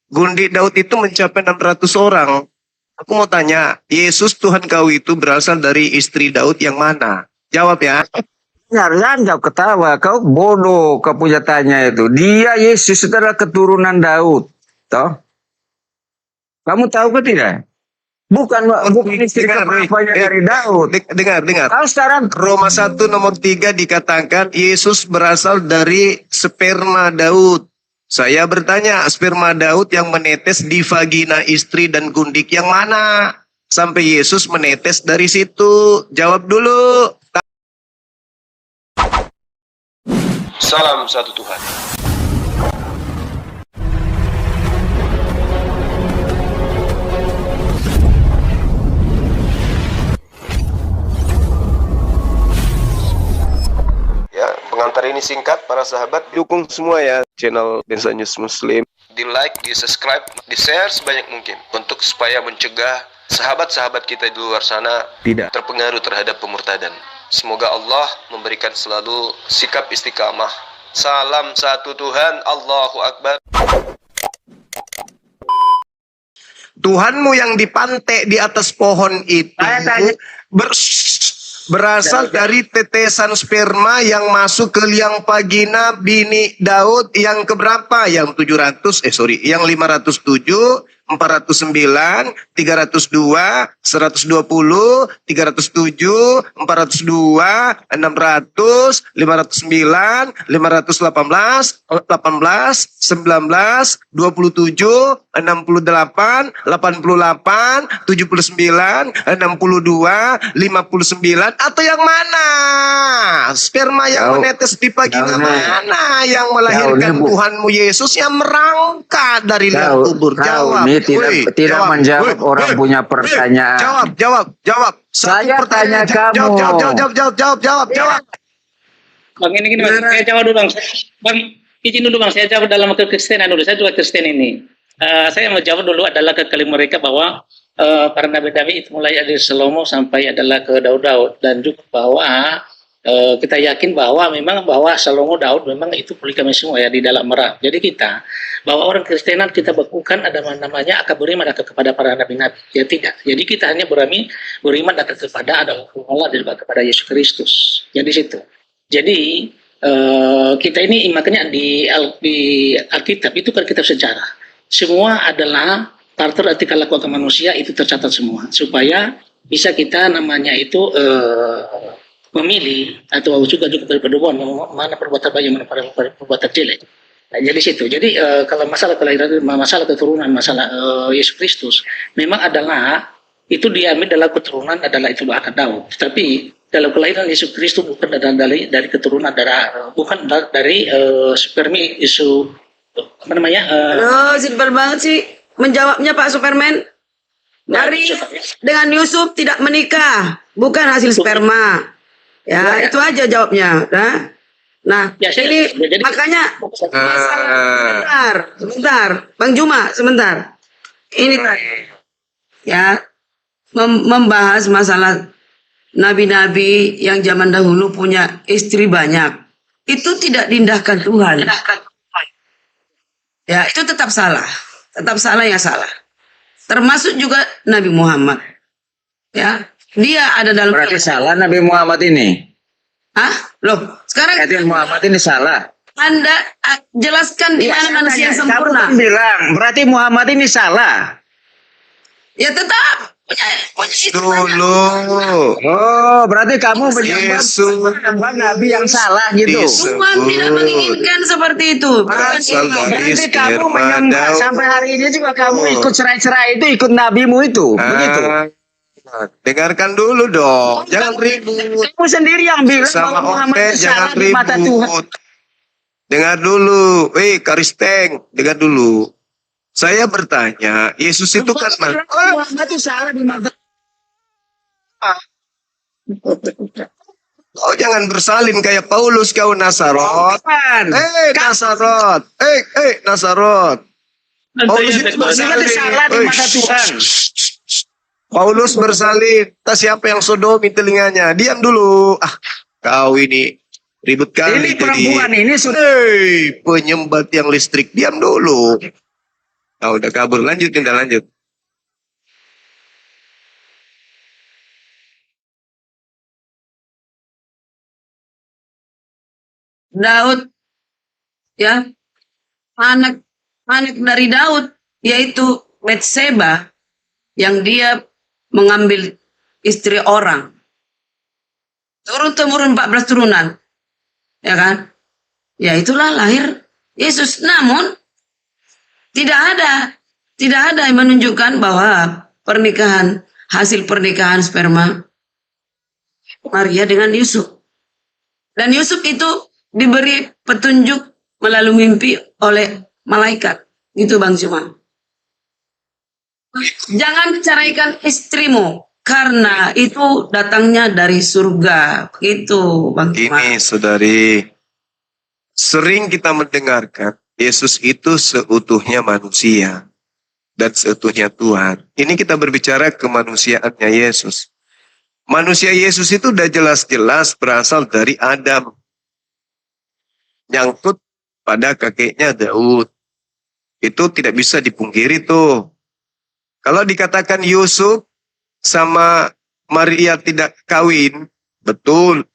Gundik Daud itu mencapai 600 orang. Aku mau tanya, Yesus Tuhan kau itu berasal dari istri Daud yang mana? Jawab ya. Jangan kau ketawa, kau bodoh kau punya tanya itu. Dia Yesus adalah keturunan Daud. Toh? Kamu tahu ke tidak? Bukan istri keberapanya dari Daud. Dengar. Kau sekarang Roma 1 nomor 3 dikatakan Yesus berasal dari sperma Daud. Saya bertanya, sperma Daud yang menetes di vagina istri dan gundik yang mana? Sampai Yesus menetes dari situ. Jawab dulu. Salam satu Tuhan. Ya, pengantar ini singkat, para sahabat. Dukung semua ya channel Densa News Muslim. Di like, di subscribe, di share sebanyak mungkin. Untuk supaya mencegah sahabat-sahabat kita di luar sana Tidak. terpengaruh terhadap pemurtadan. Semoga Allah memberikan selalu sikap istiqamah. Salam satu Tuhan, Allahu Akbar. Tuhanmu yang dipantek di atas pohon itu berasal dari tetesan sperma yang masuk ke liang vagina bini Daud yang keberapa? Yang 507, 409, 302, 120, 307, 402, 600, 509, 518, 18, 19, 27, 68, 88, 79, 62, 59, atau yang mana? Sperma yang menetes di vagina mana? Yang melahirkan Tuhanmu Yesus yang merangkak dari liang kubur. Jawab. Tidak menjawab orang punya pertanyaan. Jawab. Saya tanya kamu. Jawab. Bang, ini Bang, saya jawab dulu Bang. Bang, izin dulu Bang, saya jawab dalam kekristenan dulu. Saya juga Kristen ini. Saya mau jawab dulu adalah ke kalimat mereka bahwa para nabi-nabi itu mulai dari Salomo sampai adalah ke Daud dan juga bahwa kita yakin bahwa Salomo Daud memang itu poligami semua ya di dalam merah. Jadi kita bahwa orang Kristenan kita bakukan ada namanya akan beriman kepada para nabi-nabi. Ya tidak. Jadi kita hanya beriman kepada ada Allah dan kepada Yesus Kristus. Jadi situ. Jadi kita ini makanya di Alkitab itu kan kitab sejarah. Semua adalah artikel laku manusia itu tercatat semua supaya bisa kita namanya itu memilih atau juga berpedoman mana perbuatan baik mana perbuatan jelek. Nah, jadi situ. Jadi kalau masalah kelahiran, masalah keturunan, masalah Yesus Kristus memang adalah itu diambil dalam keturunan adalah itu akan Daud. Tapi dalam kelahiran Yesus Kristus bukan dari keturunan darah, bukan dari spermi Yesus apa namanya? Simpel banget sih menjawabnya Pak Superman. Dari dengan Yusuf tidak menikah, bukan hasil sperma. Ya, itu aja jawabnya. Nah, ya, ini jadi, makanya sebentar, Bang Juma, sebentar. Ini ya membahas masalah nabi-nabi yang zaman dahulu punya istri banyak. Itu tidak diindahkan Tuhan. Ya, itu tetap salah yang salah. Termasuk juga Nabi Muhammad. Ya, dia ada dalam. Berarti salah Nabi Muhammad ini. Hah? Loh, sekarang Nabi Muhammad ini salah. Anda jelaskan di mana manusia yang sempurna. Kamu bilang berarti Muhammad ini salah. Ya tetap punya itu Dulu. Oh, berarti kamu menyembah Nabi yang salah gitu. Tuhan tidak menginginkan seperti itu. Berarti kamu menyembah sampai hari ini juga kamu ikut cerai-cerai itu ikut nabimu itu, begitu. Dengarkan dulu dong, jangan ribut. Kamu sendiri yang bilang Sama bahwa Muhammad Oke, itu jangan salah di mata Tuhan. ribut. Dengar dulu, Karisteng, dengar dulu. Saya bertanya, Yesus itu kan Muhammad itu salah di mata. Kau jangan bersalin kayak Paulus kau Nasarot. Nasarot. Nasarot. Paulus itu bersalin. Salah di mata Tuhan. Paulus bersalin. Tas siapa yang sodomi telinganya? Diam dulu. Kau ini ribut kali. Ini perempuan ini sudah. Penyembat yang listrik. Diam dulu. Oh, udah kabur. Lanjut, udah lanjut. Daud, ya, anak anak dari Daud, yaitu Betseba, yang dia mengambil istri orang. Turun-temurun 14 turunan. Ya kan? Ya itulah lahir Yesus. Namun tidak ada yang menunjukkan bahwa hasil pernikahan sperma Maria dengan Yusuf. Dan Yusuf itu diberi petunjuk melalui mimpi oleh malaikat. Gitu Bang Cuma. Jangan ceraikan istrimu karena itu datangnya dari surga. Begitu Bang Cuma. Ini saudari, sering kita mendengarkan Yesus itu seutuhnya manusia dan seutuhnya Tuhan. Ini kita berbicara kemanusiaannya Yesus. Manusia Yesus itu udah jelas-jelas berasal dari Adam. Nyangkut pada kakeknya Daud. Itu tidak bisa dipungkiri tuh. Kalau dikatakan Yusuf sama Maria tidak kawin, betul,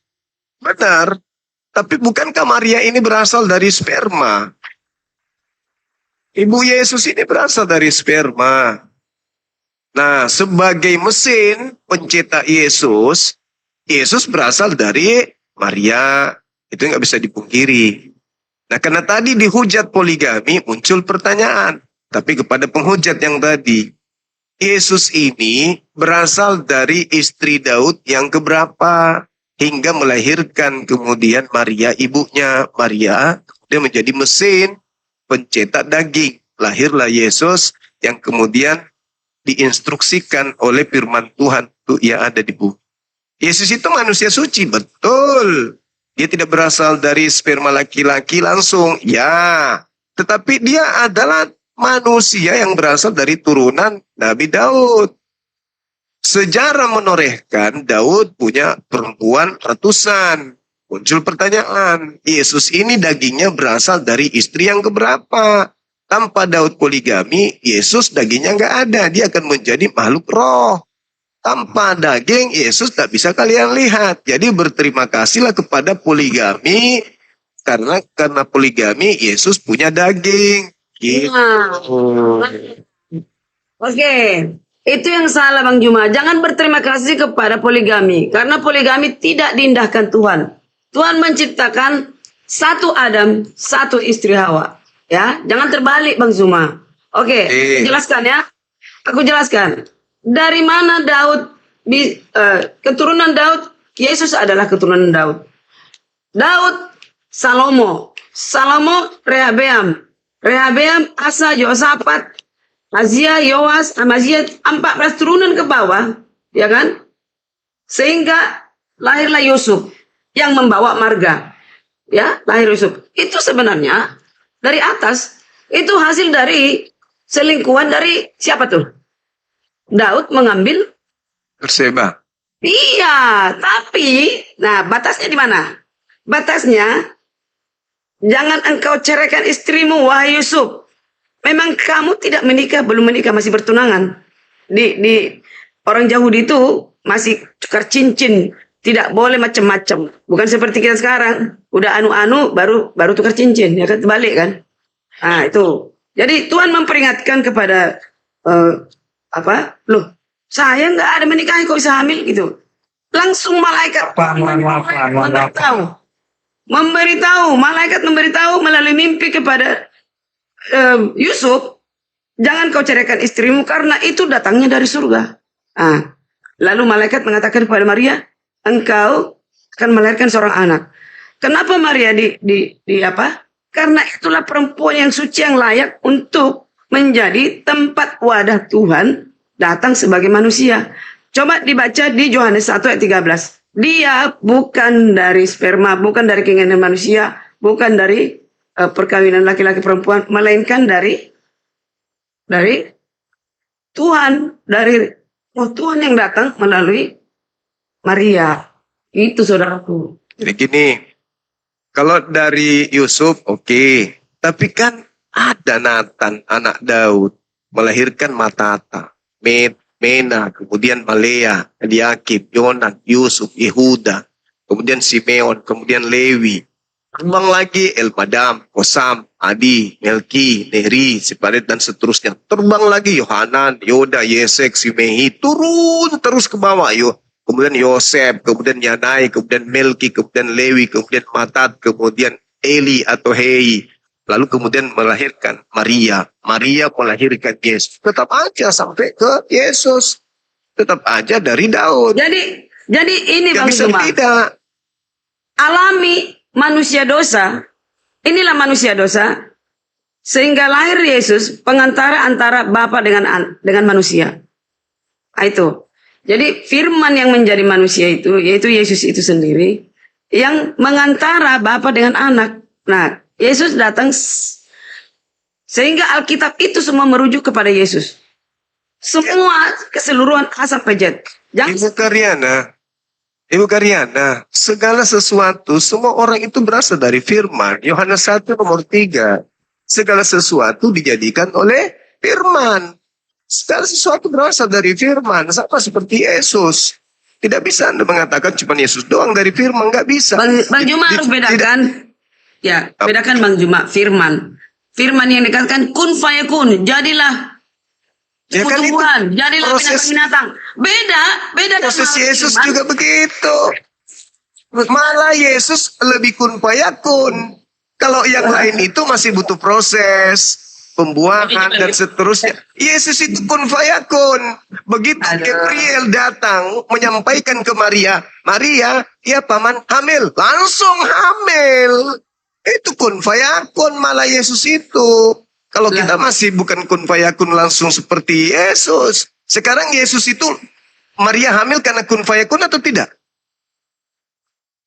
benar. Tapi bukankah Maria ini berasal dari sperma? Ibu Yesus ini berasal dari sperma. Nah, sebagai mesin pencetak Yesus, Yesus berasal dari Maria. Itu nggak bisa dipungkiri. Nah, karena tadi dihujat poligami, muncul pertanyaan. Tapi kepada penghujat yang tadi, Yesus ini berasal dari istri Daud yang keberapa? Hingga melahirkan kemudian Maria, ibunya Maria, kemudian menjadi mesin pencetak daging. Lahirlah Yesus yang kemudian diinstruksikan oleh firman Tuhan untuk ia ada di bumi. Yesus itu manusia suci, betul. Dia tidak berasal dari sperma laki-laki langsung, ya. Tetapi dia adalah manusia yang berasal dari turunan Nabi Daud. Sejarah menorehkan Daud punya perempuan ratusan. Muncul pertanyaan, Yesus ini dagingnya berasal dari istri yang keberapa? Tanpa Daud poligami, Yesus dagingnya nggak ada. Dia akan menjadi makhluk roh. Tanpa daging, Yesus tak bisa kalian lihat. Jadi berterima kasihlah kepada poligami. Karena poligami, Yesus punya daging. Gitu. Oke. Itu yang salah Bang Juma. Jangan berterima kasih kepada poligami. Karena poligami tidak diindahkan Tuhan. Tuhan menciptakan satu Adam, satu istri Hawa. Ya, jangan terbalik Bang Zuma. Oke, jelaskan ya. Aku jelaskan. Dari mana Daud, keturunan Daud, Yesus adalah keturunan Daud. Daud, Salomo. Salomo, Rehabeam. Rehabeam, Asa, Yosafat, Azia, Yoas, Amazia, 14 turunan ke bawah. Ya kan? Sehingga lahirlah Yusuf yang membawa marga. Ya, lahir Yusuf. Itu sebenarnya dari atas. Itu hasil dari selingkuhan dari siapa tuh? Daud mengambil Berseba. Iya, tapi nah batasnya di mana? Batasnya jangan engkau ceraikan istrimu wahai Yusuf. Memang kamu tidak menikah, belum menikah, masih bertunangan. Di orang Yahudi itu masih tukar cincin, tidak boleh macam-macam. Bukan seperti kita sekarang, udah anu-anu baru tukar cincin, ya kan terbalik kan? Nah, itu. Jadi Tuhan memperingatkan kepada loh, saya nggak ada menikahi kok bisa hamil gitu. Langsung malaikat memberitahu melalui mimpi kepada Yusuf, jangan kau ceraikan istrimu karena itu datangnya dari surga. Nah, lalu malaikat mengatakan kepada Maria, engkau akan melahirkan seorang anak. Kenapa Maria Karena itulah perempuan yang suci yang layak untuk menjadi tempat wadah Tuhan datang sebagai manusia. Coba dibaca di Yohanes 1 ayat 13. Dia bukan dari sperma, bukan dari keinginan manusia, bukan dari perkawinan laki-laki perempuan, melainkan dari Tuhan, dari Tuhan yang datang melalui Maria. Itu saudaraku. Jadi gini, kalau dari Yusuf oke, tapi kan ada Nathan anak Daud. melahirkan Matata, Mena, kemudian Malea, Eliakim, Yonan, Yusuf, Yehuda, kemudian Simeon, kemudian Lewi. Terbang lagi Elmadam, Kosam, Adi, Melki, Neri, Siparet, dan seterusnya. Terbang lagi Yohanan, Yoda, Yesek, Simehi, turun terus ke bawah. Kemudian Yosef, kemudian Yanai, kemudian Melki, kemudian Lewi, kemudian Matat, kemudian Eli atau Hei. Lalu kemudian melahirkan Maria. Maria melahirkan Yesus. Tetap aja sampai ke Yesus. Tetap aja dari Daud. Jadi ini Gak Bang bisa Zuma, tidak. alami manusia dosa. Inilah manusia dosa. Sehingga lahir Yesus, pengantara antara Bapa dengan manusia. Nah, itu. Jadi firman yang menjadi manusia itu, yaitu Yesus itu sendiri, yang mengantara Bapa dengan anak. Nah, Yesus datang sehingga Alkitab itu semua merujuk kepada Yesus. Semua keseluruhan A sampai Z. Ibu Karyana, segala sesuatu, semua orang itu berasal dari firman. Yohanes 1 nomor 3. Segala sesuatu dijadikan oleh firman. Segala sesuatu berasal dari firman. Sama seperti Yesus. Tidak bisa Anda mengatakan cuma Yesus doang dari firman. Nggak bisa. Bang Juma harus bedakan. Ya, bedakan Bang Juma, firman. Firman yang dikatakan kun fayakun, jadilah Ya kan itu tumbuhan, jadilah proses- binatang. Beda Proses dengan Yesus firman. juga begitu. Malah Yesus lebih kun fayakun. Kalau yang lain itu masih butuh proses pembuahan dan seterusnya. Yesus itu kun fayakun. Begitu Gabriel datang menyampaikan ke Maria, Maria, ya paman hamil, langsung hamil. Itu kun fayakun malah Yesus itu. Kalau kita masih bukan kun fayakun langsung seperti Yesus. Sekarang Yesus itu Maria hamil karena kun fayakun atau tidak?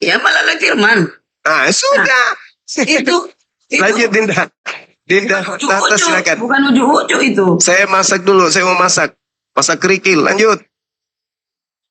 Ya malah firman. Ah, sudah. Itu Lanjut Dinda. Dinda, Tata silakan. bukan ujuk-ujuk itu. Saya masak dulu, saya mau masak. Masak kerikil, lanjut.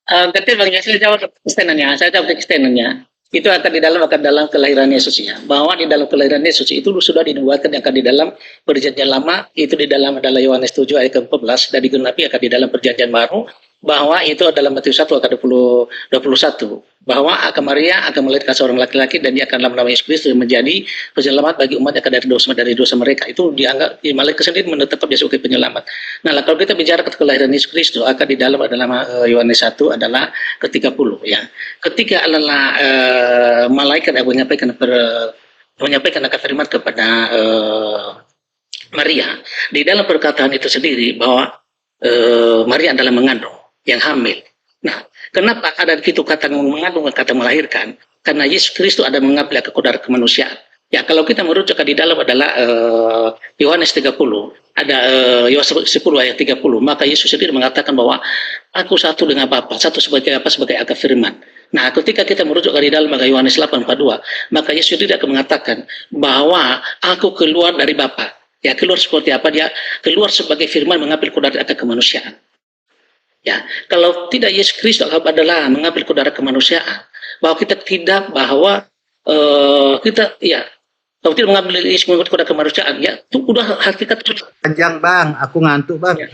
Ketika Bang Yasir jawab kestenannya, saya jawab kestenannya. Itu akan dalam kelahiran Yesus ya. Bahwa di dalam kelahiran Yesus itu sudah dinubuatkan yang akan di dalam perjanjian lama, itu di dalam adalah Yohanes 7 ayat ke-14, dan digenapi akan di dalam perjanjian baru, bahwa itu adalah Matius 1 ayat 21, bahwa akan Maria akan melahirkan seorang laki-laki dan dia akan dalam nama Yesus Kristus menjadi penyelamat bagi umat yang akan dari dosa mereka. Itu dianggap malaikat sendiri menetapkan dia sebagai penyelamat. Nah, kalau kita bicara kelahiran Yesus Kristus akan di dalam adalah Yohanes 1 adalah ke-30 ya. Ketika adalah malaikat yang menyampaikan akan firman kepada Maria, di dalam perkataan itu sendiri bahwa Maria adalah mengandung yang hamil. Nah, kenapa ada itu kata mengandung dan kata melahirkan? Karena Yesus Kristus ada mengambil kodrat kemanusiaan. Ya, kalau kita merujuk di dalam adalah Yohanes 30, ada Yohanes 10 ayat 30, maka Yesus sendiri mengatakan bahwa aku satu dengan Bapa, satu sebagai apa? Sebagai akar firman. Nah, ketika kita merujuk di dalam Yohanes 8:42, maka Yesus tidak akan mengatakan bahwa aku keluar dari Bapa. Ya, keluar seperti apa? Dia keluar sebagai firman mengambil kodrat akar kemanusiaan. Ya, kalau tidak Yesus Kristus adalah mengambil kodrat kemanusiaan, bahwa kita tidak kalau tidak mengambil Yesus kodrat kemanusiaan, ya itu udah hakikat. Panjang Bang, aku ngantuk Bang. Ya.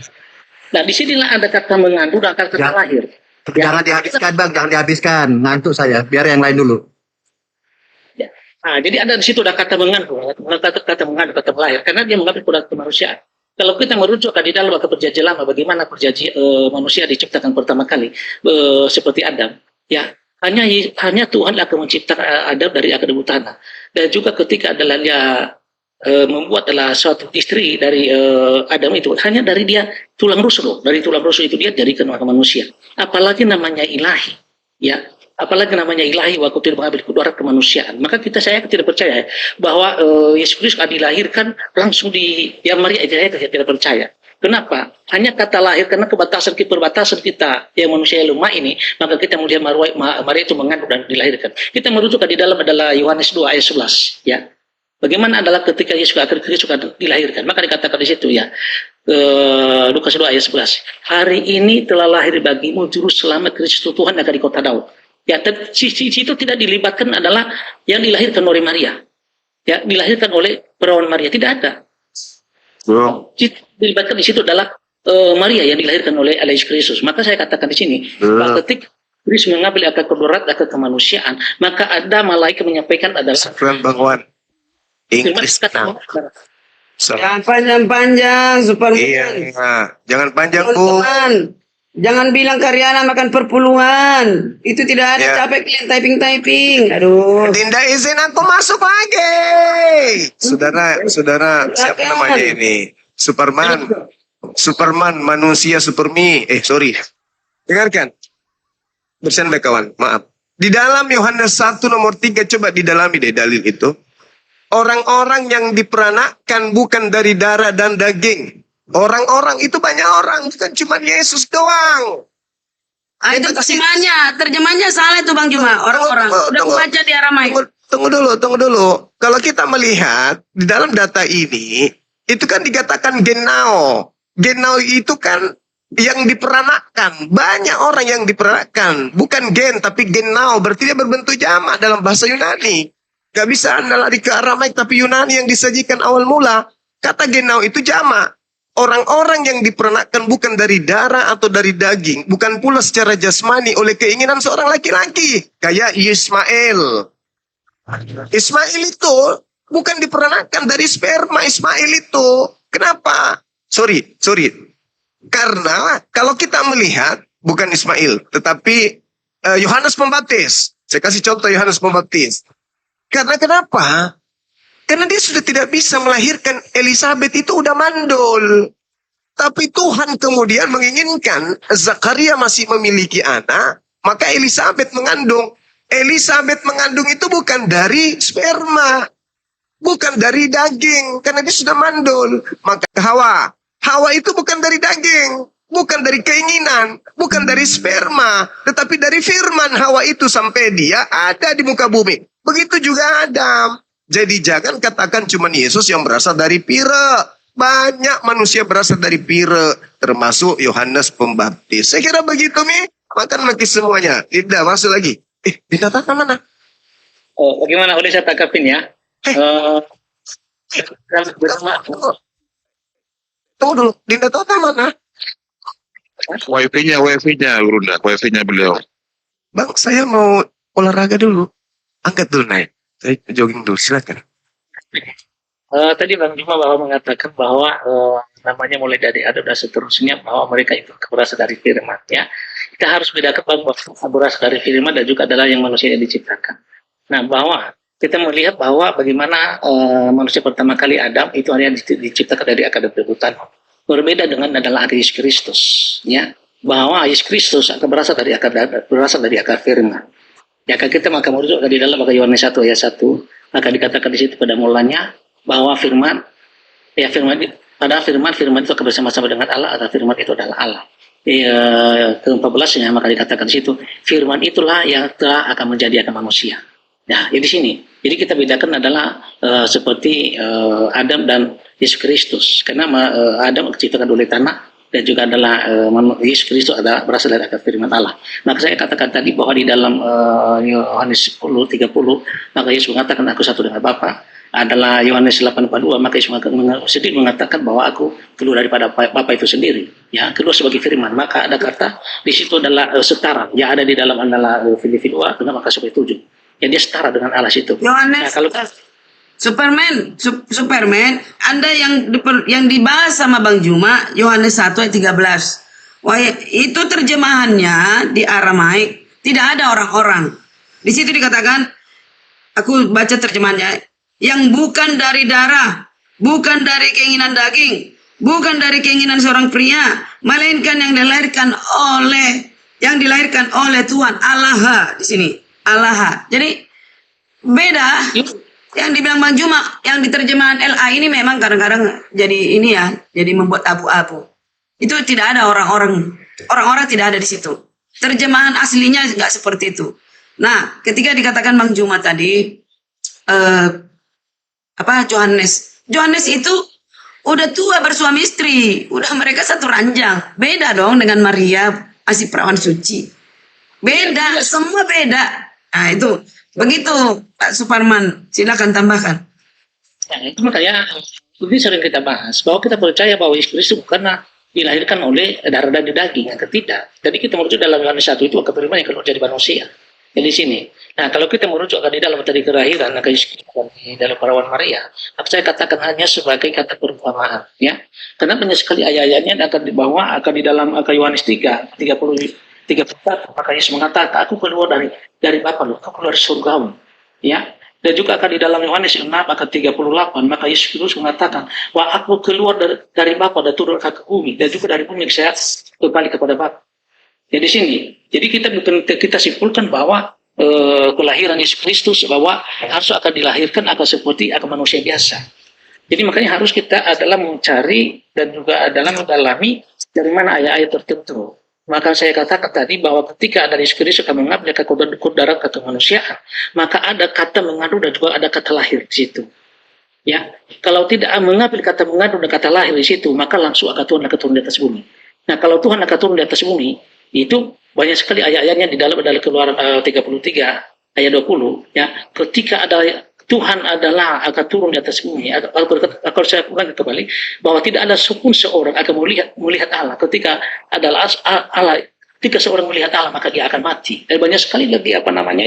Nah, disinilah ada kata mengandung dan kata lahir. Jangan dihabiskan Bang, jangan dihabiskan. Ngantuk saya, biar yang lain dulu. Ya. Nah, jadi ada di situ ada kata mengandung, kata mengandung, kata melahir, karena dia mengambil kodrat kemanusiaan. Kalau kita merujuk di dalam perjanjian lama, bagaimana perjanjian manusia diciptakan pertama kali seperti Adam, ya hanya Tuhan akan menciptakan Adam dari akar debu tanah, dan juga ketika adalah dia membuat adalah suatu istri dari Adam itu hanya dari dia tulang rusuk, dari tulang rusuk itu dia jadikan manusia. Apalagi namanya ilahi, ya. Apalagi namanya ilahi waktu tidak mengambil kodrat kemanusiaan. Maka saya tidak percaya bahwa Yesus Kristus dilahirkan langsung di yang Maria. Saya tidak percaya. Kenapa? Hanya kata lahir karena perbatasan kita yang manusia lemah ini, maka kita melihat Maria itu mengandung dan dilahirkan. Kita merujuk di dalam adalah Yohanes 2 ayat 11 ya. Bagaimana adalah ketika Yesus Kristus dilahirkan, maka dikatakan di situ ya. Lukas 2 ayat 11. Hari ini telah lahir bagimu juru selamat Kristus Tuhan yang ada di kota Daud. Ya, itu tidak dilibatkan adalah yang dilahirkan oleh Maria. Ya, dilahirkan oleh perawan Maria, tidak ada. dilibatkan di situ adalah Maria yang dilahirkan oleh Yesus Kristus. Maka saya katakan di sini, bahwa ketika Kristus mengambil akar kodrat, akar kemanusiaan, maka ada malaikat menyampaikan adalah Syukran Bang Wan. Inggris kata Jangan panjang-panjang, Superman. Iya, jangan panjang Bu. Teman-teman, jangan bilang Karyana makan perpuluhan. Itu tidak ada Ya. capek kalian typing. Aduh. Tidak izin aku masuk lagi. Saudara, siapa Silakan. namanya ini? Superman, manusia supermi. Sorry. Dengarkan. Bercanda kawan, maaf. Di dalam Yohanes 1 nomor 3, coba didalami deh dalil itu. Orang-orang yang diperanakkan bukan dari darah dan daging. Orang-orang itu banyak orang, bukan cuma Yesus doang. Ah, itu terjemahnya salah itu Bang Juma. Orang-orang. Udah Tunggu. baca di Aramai. Tunggu dulu. Kalau kita melihat di dalam data ini, itu kan dikatakan genao. Genao itu kan yang diperanakkan. Banyak orang yang diperanakkan. Bukan gen, tapi genao. Berarti dia berbentuk jamak dalam bahasa Yunani. Gak bisa Anda lari ke Aramaik, tapi Yunani yang disajikan awal mula. Kata genao itu jamak. Orang-orang yang diperanakkan bukan dari darah atau dari daging. Bukan pula secara jasmani oleh keinginan seorang laki-laki. Kayak Ismail. Ismail itu bukan diperanakkan dari sperma Ismail itu. Kenapa? Sorry. Karena kalau kita melihat bukan Ismail, tetapi Yohanes Pembaptis. Saya kasih contoh Yohanes Pembaptis. Karena kenapa? Karena dia sudah tidak bisa melahirkan. Elizabeth itu udah mandul. Tapi Tuhan kemudian menginginkan Zakaria masih memiliki anak, maka Elizabeth mengandung. Elizabeth mengandung itu bukan dari sperma, bukan dari daging, karena dia sudah mandul. Maka Hawa itu bukan dari daging, bukan dari keinginan, bukan dari sperma, tetapi dari firman Hawa itu sampai dia ada di muka bumi. Begitu juga Adam. Jadi jangan katakan cuma Yesus yang berasal dari pire. Banyak manusia berasal dari pire, termasuk Yohanes Pembaptis. Saya kira begitu nih. Makan maki semuanya. Tidak masuk lagi. Dinda Tata mana? bagaimana udah saya tangkapin ya. Tunggu dulu. Dinda Tata mana? Wifi-nya Brunda, wifi-nya beliau. Bang, saya mau olahraga dulu. Angkat dulu naik. Saya jogging dulu. Silakan. Tadi Bang Juma bahwa mengatakan bahwa namanya mulai dari Adam dan seterusnya bahwa mereka itu berasal dari firman ya. Kita harus bedakan bahwa berasal dari firman dan juga adalah yang manusia yang diciptakan. Nah, bahwa kita melihat bahwa bagaimana manusia pertama kali Adam itu hanya diciptakan dari akar perbuatan. Berbeda dengan adalah Yesus Kristus ya. Bahwa Yesus Kristus akan berasal dari akar firman. Ya, kita maka merujuk di dalam Yohanes 1 ayat 1, maka dikatakan di situ pada mulanya bahwa firman itu akan bersama-sama dengan Allah, atau firman itu adalah Allah. Ke-14-nya maka dikatakan di situ firman itulah yang telah akan menjadi akan manusia. Nah, di sini. Jadi kita bedakan adalah seperti Adam dan Yesus Kristus. Karena Adam diciptakan oleh tanah dan juga adalah Yesus Kristus adalah berasal dari akar firman Allah. Maka saya katakan tadi bahwa di dalam Yohanes 10:30 maka Yesus mengatakan aku satu dengan Bapa. Adalah Yohanes 8:42 maka Yesus sendiri mengatakan bahwa aku keluar daripada Bapa itu sendiri. Ya, keluar sebagai firman. Maka ada kata di situ adalah setara. Ya, ada di dalam adalah Filipi 2 maka sampai 7. Ya, dia setara dengan Allah situ. Yohanes, Nah, kalau Superman, Anda yang dibahas sama Bang Juma, Yohanes 1 ayat 13. Wah, itu terjemahannya di Aramaik, tidak ada orang-orang. Di situ dikatakan, aku baca terjemahannya, yang bukan dari darah, bukan dari keinginan daging, bukan dari keinginan seorang pria, melainkan yang dilahirkan oleh Tuhan, Allah di sini, Allah. Jadi beda. Yang dibilang Bang Juma, yang diterjemahan LA ini memang kadang-kadang jadi ini ya, jadi membuat abu-abu. Itu tidak ada orang-orang tidak ada di situ. Terjemahan aslinya nggak seperti itu. Nah, ketika dikatakan Bang Juma tadi, Yohanes itu udah tua bersuami istri, udah mereka satu ranjang. Beda dong dengan Maria, masih perawan suci. Beda, semua beda. Nah, itu. Begitu Pak Suparman, silakan tambahkan. ya, itu makanya Ini sering kita bahas bahwa kita percaya bahwa Yesus Kristus bukanlah dilahirkan oleh darah dan daging, yang ketiga. Jadi kita merujuk dalam Yohanes 1 itu akan beriman yang keluar jadi manusia. Jadi sini. Nah, kalau kita merujuk di dalam tadi kelahiran, di dalam perawan Maria, apa saya katakan hanya sebagai kata perumpamaan, ya. Karena banyak sekali ayat-ayatnya akan dibawa akan di dalam Yohanes 3:31, maka Yesus mengatakan, aku keluar dari Bapa lu, aku keluar dari surgamu, ya. Dan juga akan di dalam Yohanes 6 ayat 38, maka Yesus Kristus mengatakan, wah aku keluar dari Bapa dan turun ke bumi, dan juga dari bumi saya kembali kepada Bapa. Jadi sini, jadi kita simpulkan bahwa kelahiran Yesus Kristus bahwa harus akan dilahirkan akan seperti akan manusia biasa. Jadi makanya harus kita adalah mencari dan juga adalah mendalami dari mana ayat-ayat tertentu. Maka saya katakan tadi bahwa ketika ada Yesus Kristus akan mengambil kodrat kemanusiaan, maka ada kata mengadu dan juga ada kata lahir di situ. Ya, kalau tidak mengambil kata mengadu dan kata lahir di situ, maka langsung akan Tuhan akan turun di atas bumi. Nah, kalau Tuhan akan turun di atas bumi, itu banyak sekali ayat-ayatnya di dalam Keluaran 33 ayat 20, ya. Ketika ada Tuhan adalah akan turun di atas bumi. Kalau saya ulangi kembali bahwa tidak ada pun seorang akan melihat Allah. Ketika adalah Allah, ketika seorang melihat Allah maka dia akan mati. Dan banyak sekali lagi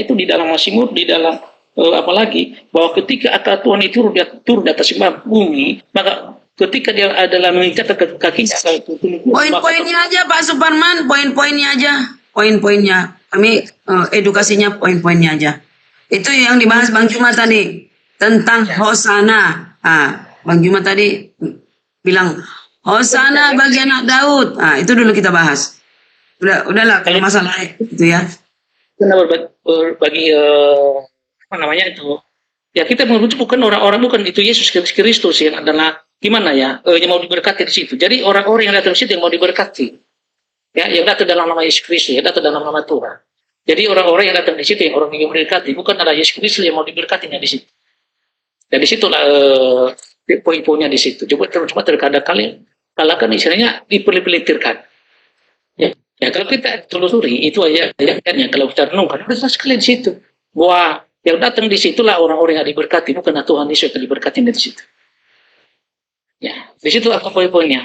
itu di dalam Mazmur, di dalam apalagi bahwa ketika akan Tuhan itu turun di atas bumi, maka ketika dia adalah mengikat kakinya. Poin-poinnya aja Pak Suparman, poin-poinnya aja. Poin-poinnya. Kami edukasinya poin-poinnya aja. Itu yang dibahas Bang Juma tadi tentang Hosana. Bang Juma tadi bilang Hosana bagi anak Daud. Itu dulu kita bahas. Udahlah kalau masalah itu ya. Karena berbagi itu. Ya kita merujuk bukan orang-orang, bukan itu Yesus Kristus yang adalah gimana ya, yang mau diberkati di situ. Jadi orang-orang yang datang di situ yang mau diberkati. Ya, yang datang dalam nama Yesus Kristus, yang datang dalam nama Tuhan. Jadi orang-orang yang datang di situ yang orang yang diberkati, bukan ada Yesus Kristus yang mau diberkatinya di situ. Dan di situlah poin-poinnya di situ. Cuma terkadang kalian kan istilahnya diperlitirkan. Ya kalau kita telusuri itu ayat-ayatnya, kalau kita renungkan, sudah sekali di situ. Bahwa yang datang di situlah orang-orang yang diberkati, bukan Tuhan Yesus yang diberkati di situ. Ya, di situ apa poin-poinnya?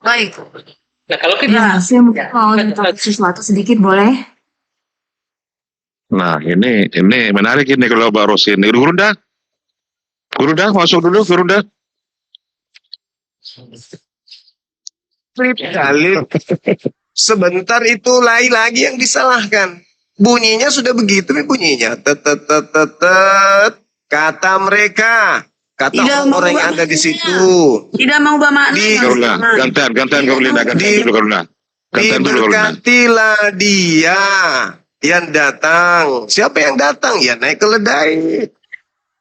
Baik. Nah, kalau kita saya mau minta sesuatu sedikit boleh? Nah, ini menarik ini kalau Mbak Rosin. Guru dah masuk dulu, Guru dah. Dalil. Sebentar itu lagi yang disalahkan. Bunyinya sudah begitu bunyinya. Kata mereka. Kata orang yang ada di situ. Tidak mau bermakna. Gantian kau Linda, gantian dulu Karuna. Diberkatilah dia yang datang. Siapa yang datang? Ya naik keledai.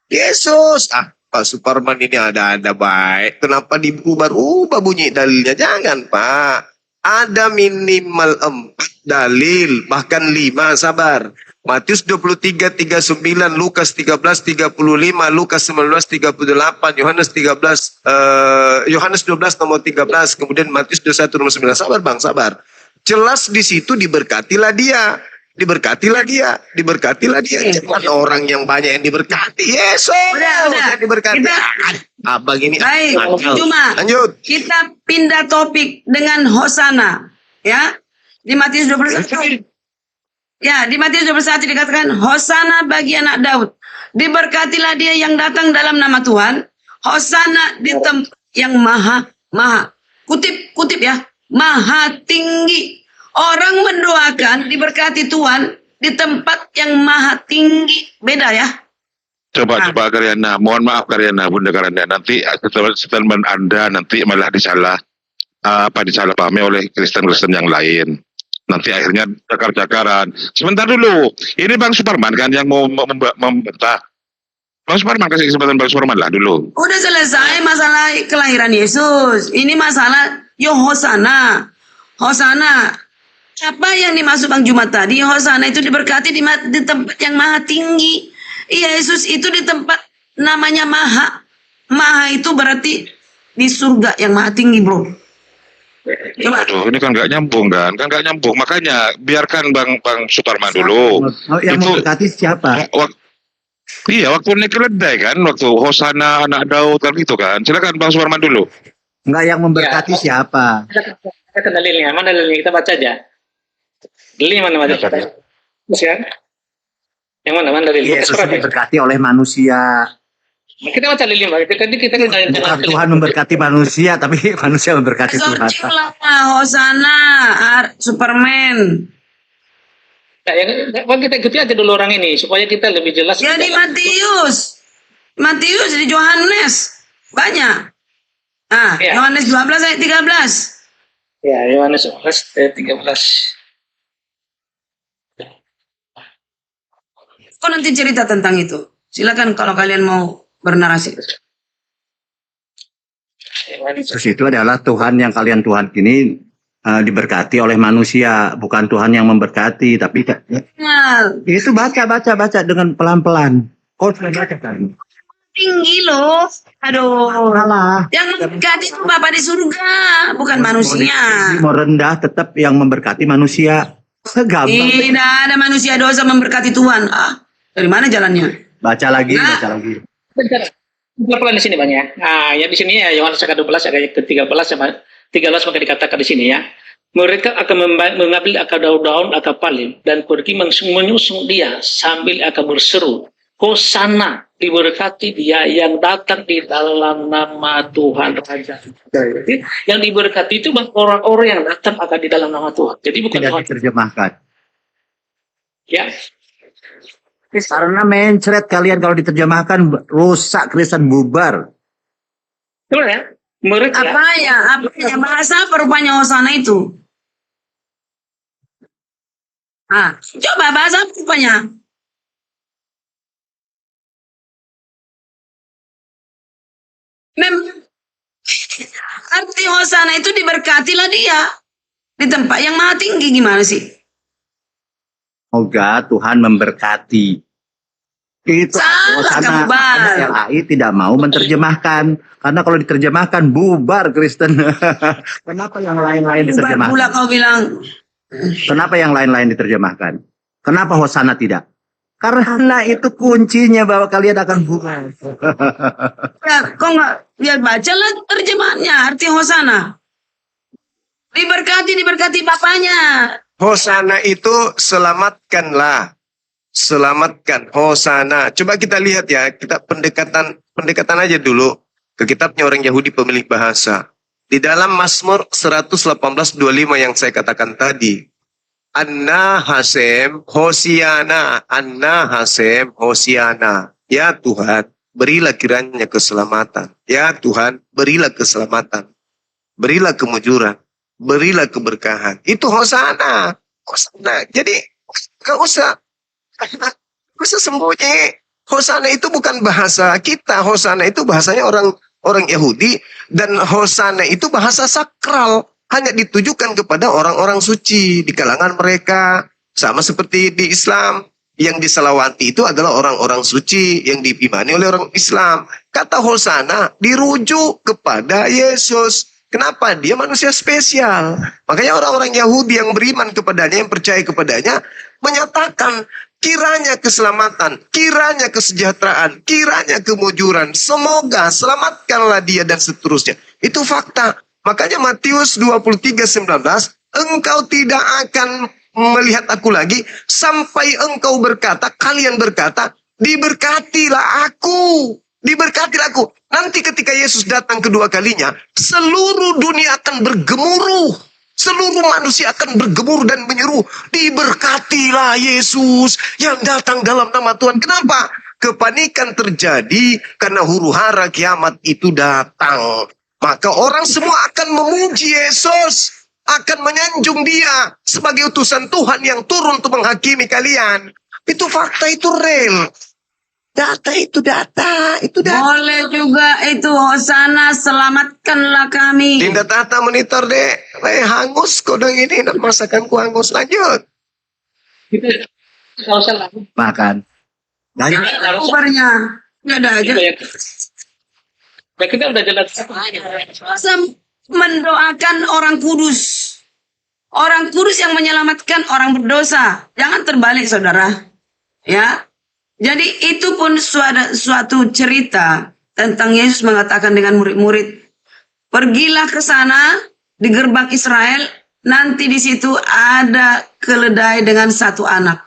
Yesus. Pak Suparman ini ada baik. Kenapa diubah bunyi dalilnya? Jangan Pak. Ada minimal 4 dalil, bahkan 5, sabar. Matius 23:39, Lukas 13:35, Lukas 19:38, Yohanes 12 nomor 13, kemudian Matius 21 nomor 9. Sabar Bang, sabar. Jelas di situ diberkatilah dia. Jangan orang yang banyak yang diberkati. Yesus. Udah. Diberkati. Abang ini. Baik, cuma lanjut. kita pindah topik dengan Hosana, ya. Di Matius 21. Ya, di Matius 21 dikatakan Hosana bagi anak Daud. Diberkatilah dia yang datang dalam nama Tuhan. Hosana di tempat yang maha kutip ya, maha tinggi. Orang mendoakan diberkati Tuhan di tempat yang maha tinggi. Beda ya. Coba Karyana, mohon maaf Karyana, Bunda Karyana, nanti statement Anda nanti malah disalahpahami oleh Kristen-Kristen yang lain. Nanti akhirnya cakar-cakaran. Sebentar dulu, ini Bang Suparman kan yang mau membantah. Bang Suparman, kasih kesempatan Bang Suparman lah dulu. Udah selesai masalah kelahiran Yesus. Ini masalah Hosana. Apa yang dimaksud Bang Jumat tadi? Hosana itu diberkati di tempat yang maha tinggi. Yesus itu di tempat namanya maha. Maha itu berarti di surga yang maha tinggi, bro. Coba. Aduh, ini kan nggak nyambung kan? Makanya biarkan Bang Suparman dulu. Yang memberkati siapa? Iya, waktu naik keledai kan, waktu Hosana anak Daud kan gitu kan. Silakan Bang Suparman dulu. Enggak, yang memberkati siapa? Kita dalilnya, mana dalilnya? Kita baca aja. Dalilnya mana baca kita? Terus kan? Yang mana dalilnya? Yesus diberkati oleh manusia. Kita baca dalilnya, Pak. Kita Bukan Tuhan memberkati manusia, tapi manusia memberkati Tuhan. Searching lah, Hosana, Superman. Nah, kita ikuti aja dulu orang ini supaya kita lebih jelas. Ya di Matius, di Yohanes. Banyak. Ah, Ya. Yohanes 12 ayat 13. Ya, Yohanes 11 ayat 13. Kok nanti cerita tentang itu? Silakan kalau kalian mau bernarasi. Yohanes Terus itu adalah Tuhan yang kalian Tuhan ini diberkati oleh manusia, bukan Tuhan yang memberkati, tapi Nah, itu baca dengan pelan-pelan. Kau sudah baca kan? tinggi loh. Aduh. Salah. Yang memberkati itu Bapa di surga, bukan manusia. Mau rendah tetap yang memberkati manusia. Segampang. Tidak ada manusia dosa memberkati Tuhan. Ah, dari mana jalannya? Baca lagi. pelan di sini Bang ya. Nah, ya di sini ya Yohanes 12 ayat ke-13 sama 13 maka dikatakan di sini ya. Mereka akan mengambil akar daun-daun, akar palim dan pergi menyusung dia sambil akan berseru, Hosana, diberkati dia yang datang di dalam nama Tuhan Raja. Jadi, yang diberkati itu orang-orang yang datang akan di dalam nama Tuhan. Jadi bukan Tidak Tuhan. diterjemahkan. Ya. Karena mencret kalian kalau diterjemahkan rusak Kristen bubar. Betul ya? Mereka Apanya bahasa apa rupanya Hosana itu? Ah, coba bahasa apa rupanya? Arti Hosana itu diberkatilah dia di tempat yang maha tinggi. Gimana sih? Semoga Tuhan memberkati. Itu Salah kamu, Bang. LAI tidak mau menerjemahkan. Karena kalau diterjemahkan bubar Kristen. Kenapa yang lain-lain Bubar diterjemahkan? pula kau bilang. Kenapa yang lain-lain diterjemahkan? Kenapa Hosana tidak? Karena itu kuncinya bahwa kalian akan bubar. Ya, kau nggak biar bacalah terjemahannya arti Hosana. Diberkati Bapaknya. Hosana itu selamatkanlah. Selamatkan Hosana. Coba kita lihat ya, kita pendekatan aja dulu ke kitabnya orang Yahudi pemilik bahasa. Di dalam Mazmur 118:25 yang saya katakan tadi. Anna Hasem Hosiana, Anna Hasem Hosiana. Ya Tuhan, berilah kiranya keselamatan. Ya Tuhan, berilah keselamatan. Berilah kemujuran. Berilah keberkahan. Itu Hosana. Hosana. Jadi, gak usah sembunyi. Hosana itu bukan bahasa kita. Hosana itu bahasanya orang Yahudi. Dan Hosana itu bahasa sakral. Hanya ditujukan kepada orang-orang suci di kalangan mereka. Sama seperti di Islam. Yang diselawati itu adalah orang-orang suci yang diimani oleh orang Islam. Kata Hosana dirujuk kepada Yesus. Kenapa? Dia manusia spesial. Makanya orang-orang Yahudi yang beriman kepadanya, yang percaya kepadanya, menyatakan kiranya keselamatan, kiranya kesejahteraan, kiranya kemujuran. Semoga selamatkanlah dia dan seterusnya. Itu fakta. Makanya Matius 23:19, engkau tidak akan melihat aku lagi sampai engkau berkata, kalian berkata, diberkatilah aku. Diberkatilah aku. Nanti ketika Yesus datang kedua kalinya, seluruh dunia akan bergemuruh. Seluruh manusia akan bergemuruh dan menyeru, diberkatilah Yesus yang datang dalam nama Tuhan. Kenapa? Kepanikan terjadi karena huru hara kiamat itu datang. Maka orang semua akan memuji Yesus, akan menyanjung dia sebagai utusan Tuhan yang turun untuk menghakimi kalian. Itu fakta, itu real. Data itu data. Boleh juga itu Hosana, selamatkanlah kami. Tindak tata monitor deh. Hangus kodong ini, nak masakanku hangus. Lanjut. Kita kalau salah. Makan. Banyak. Kabarnya. Nggak ada aja. Ya, kita udah jelas. Masa mendoakan orang kudus. Orang kudus yang menyelamatkan orang berdosa. Jangan terbalik, saudara. Ya. Jadi itu pun suatu cerita tentang Yesus mengatakan dengan murid-murid, pergilah ke sana di gerbang Israel, nanti di situ ada keledai dengan satu anak.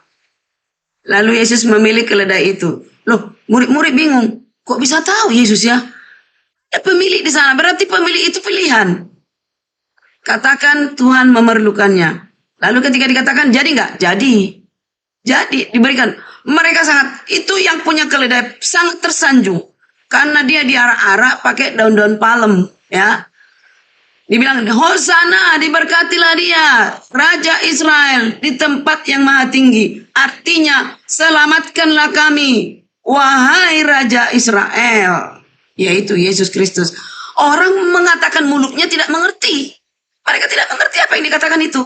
Lalu Yesus memilih keledai itu. Loh, murid-murid bingung. Kok bisa tahu Yesus ya? Ya pemilik di sana, berarti pemilik itu pilihan. Katakan Tuhan memerlukannya. Lalu ketika dikatakan jadi nggak? Jadi. Jadi diberikan. Mereka sangat, itu yang punya keledai sangat tersanjung. Karena dia diarak-arak pakai daun-daun palem. Ya. Dibilang, Hosana, diberkatilah dia, Raja Israel di tempat yang maha tinggi. Artinya, selamatkanlah kami, wahai Raja Israel. Yaitu Yesus Kristus. Orang mengatakan mulutnya tidak mengerti. Mereka tidak mengerti apa yang dikatakan itu.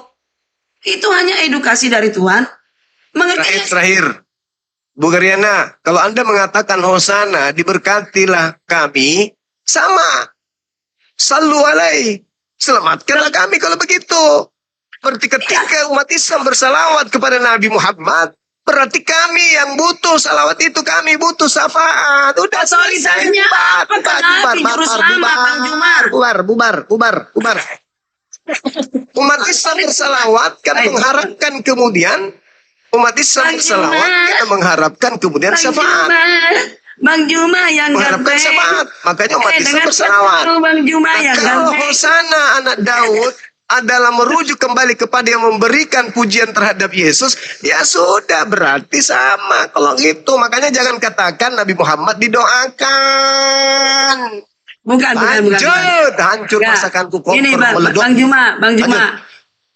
Itu hanya edukasi dari Tuhan. Mengerti. Terakhir. Bu Gariana, kalau Anda mengatakan Hosana, diberkatilah kami, sama. Sallu alaihi. Selamatkanlah kami kalau begitu. Berarti ketika umat Islam bersalawat kepada Nabi Muhammad, berarti kami yang butuh salawat itu, kami butuh syafaat. Udah selesai. Bubar. Umat Islam bersalawat karena mengharapkan kemudian syafaat. Bang Juma yang Mengharapkan syafaat. Makanya umat Islam bersalawat. Bang Juma yang Kalau Hosana anak Daud adalah merujuk kembali kepada yang memberikan pujian terhadap Yesus, ya sudah berarti sama. Kalau gitu, makanya jangan katakan Nabi Muhammad didoakan. Bukan. Hancur masakanku kotor. Ini Bang Juma.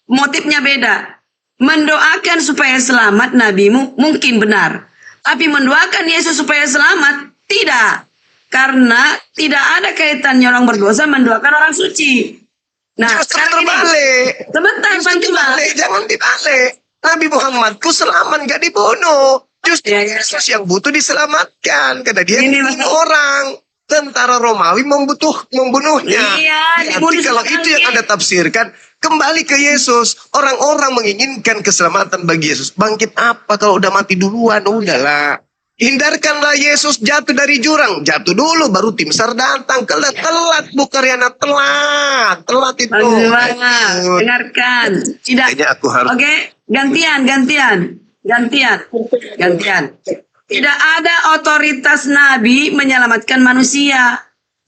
Motifnya beda. Mendoakan supaya selamat nabimu mungkin benar. Tapi mendoakan Yesus supaya selamat, tidak. Karena tidak ada kaitannya orang berdosa mendoakan orang suci. Nah, sekarang terbalik. Sebentar, Bang Juma. Jangan dibalik. Nabi Muhammadku selamat, gak dibunuh. Justru Yesus yang butuh diselamatkan. Karena dia dibunuh orang. Tentara Romawi membunuhnya. Iya, Berarti kalau itu yang Anda tafsirkan, kembali ke Yesus. Orang-orang menginginkan keselamatan bagi Yesus. Bangkit apa kalau udah mati duluan? Udahlah. Hindarkanlah Yesus jatuh dari jurang. Jatuh dulu baru tim SAR datang. Telat Bu Karyana, telat itu. Dengarkan. Tidak. Oke, gantian. Tidak ada otoritas Nabi menyelamatkan manusia.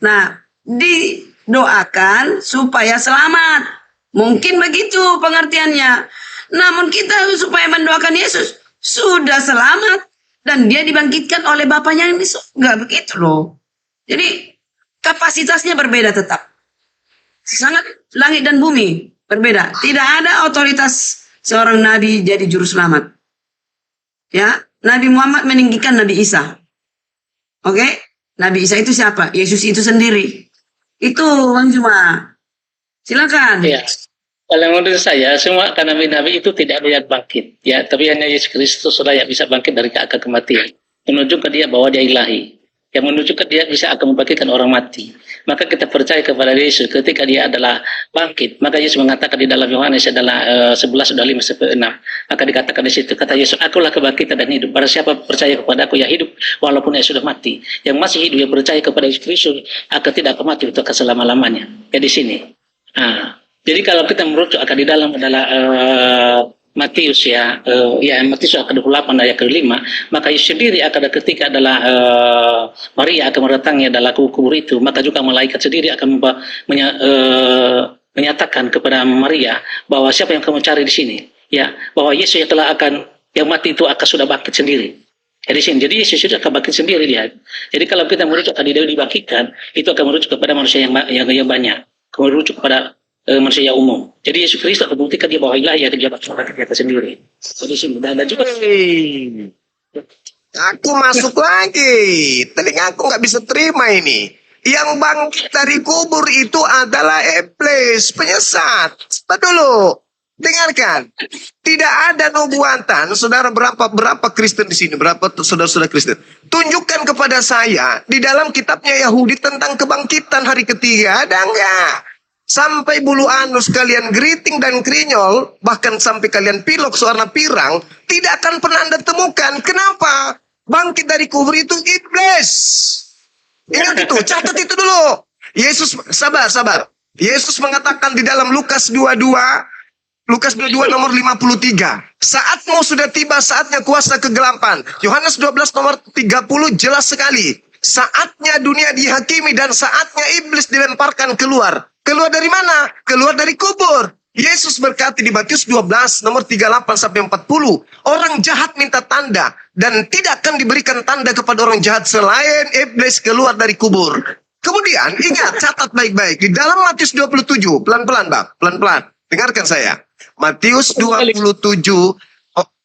Nah, didoakan supaya selamat. Mungkin begitu pengertiannya. Namun kita supaya mendoakan Yesus sudah selamat dan dia dibangkitkan oleh Bapaknya ini surga, begitu loh. Jadi kapasitasnya berbeda tetap. Sangat langit dan bumi berbeda. Tidak ada otoritas seorang nabi jadi juru selamat. Ya, Nabi Muhammad meninggikan Nabi Isa. Oke? Nabi Isa itu siapa? Yesus itu sendiri. Itu Bang Juma. Silakan. Ya. Kalau menurut saya semua karena nabi-nabi itu tidak layak bangkit, ya, tapi hanya Yesus Kristus sudah yang bisa bangkit dari keadaan kematian, menunjukkan dia bahwa dia ilahi, yang menunjukkan dia bisa akan membangkitkan orang mati. Maka kita percaya kepada Yesus ketika dia adalah bangkit. Maka Yesus mengatakan di dalam Yohanes adalah 11:5-6. Maka dikatakan di situ, kata Yesus, akulah kebangkitan dan hidup. Barang siapa percaya kepada aku ya hidup walaupun ia sudah mati. Yang masih hidup yang percaya kepada Yesus Kristus akan tidak akan mati untuk selama-lamanya. Ya di sini. Nah, jadi kalau kita merujuk akan di dalam adalah Matius Matius ayat 28 ayat ke-5, maka Yesus sendiri akan ketika adalah Maria akan mendatangi adalah kubur itu, maka juga malaikat sendiri akan menyatakan kepada Maria bahwa siapa yang kamu cari di sini, ya, bahwa Yesus yang telah yang mati itu akan sudah bangkit sendiri. Di sini, jadi Yesus sudah akan bangkit sendiri dia. Jadi kalau kita merujuk akan dibangkitkan, itu akan merujuk kepada manusia yang banyak, merujuk kepada manusia yang umum. Jadi Yesus Kristus akan membuktikan dia bahwa ilahi dia bangkit di atas sendiri. Jadi sini dan juga aku masuk lagi. Telinga aku nggak bisa terima ini. Yang bangkit dari kubur itu adalah iblis, penyesat. Dulu, dengarkan. Tidak ada nubuatan. Saudara, berapa Kristen di sini? Berapa saudara-saudara Kristen? Tunjukkan kepada saya di dalam kitabnya Yahudi tentang kebangkitan hari ketiga. Ada enggak? Sampai bulu anus kalian geriting dan krinyol, bahkan sampai kalian pilok sewarna pirang, tidak akan pernah Anda temukan. Kenapa? bangkit dari kubur itu iblis. Ingat itu, catat itu dulu. Yesus, sabar. Yesus mengatakan di dalam Lukas 22 nomor 53. Saatmu sudah tiba, saatnya kuasa kegelapan. Yohanes 12 nomor 30 jelas sekali. Saatnya dunia dihakimi dan saatnya iblis dilemparkan keluar. Keluar dari mana? Keluar dari kubur. Yesus berkata di Matius 12 nomor 38 sampai 40. Orang jahat minta tanda dan tidak akan diberikan tanda kepada orang jahat selain iblis keluar dari kubur. Kemudian ingat, catat baik-baik. Di dalam Matius 27, pelan-pelan Bang, pelan-pelan. Dengarkan saya. Matius 27,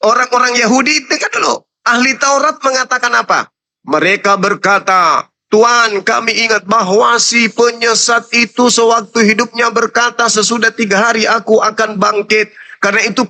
orang-orang Yahudi, dengar dulu. Ahli Taurat mengatakan apa? Mereka berkata, Tuhan, kami ingat bahwa si penyesat itu sewaktu hidupnya berkata, sesudah 3 hari aku akan bangkit. Karena itu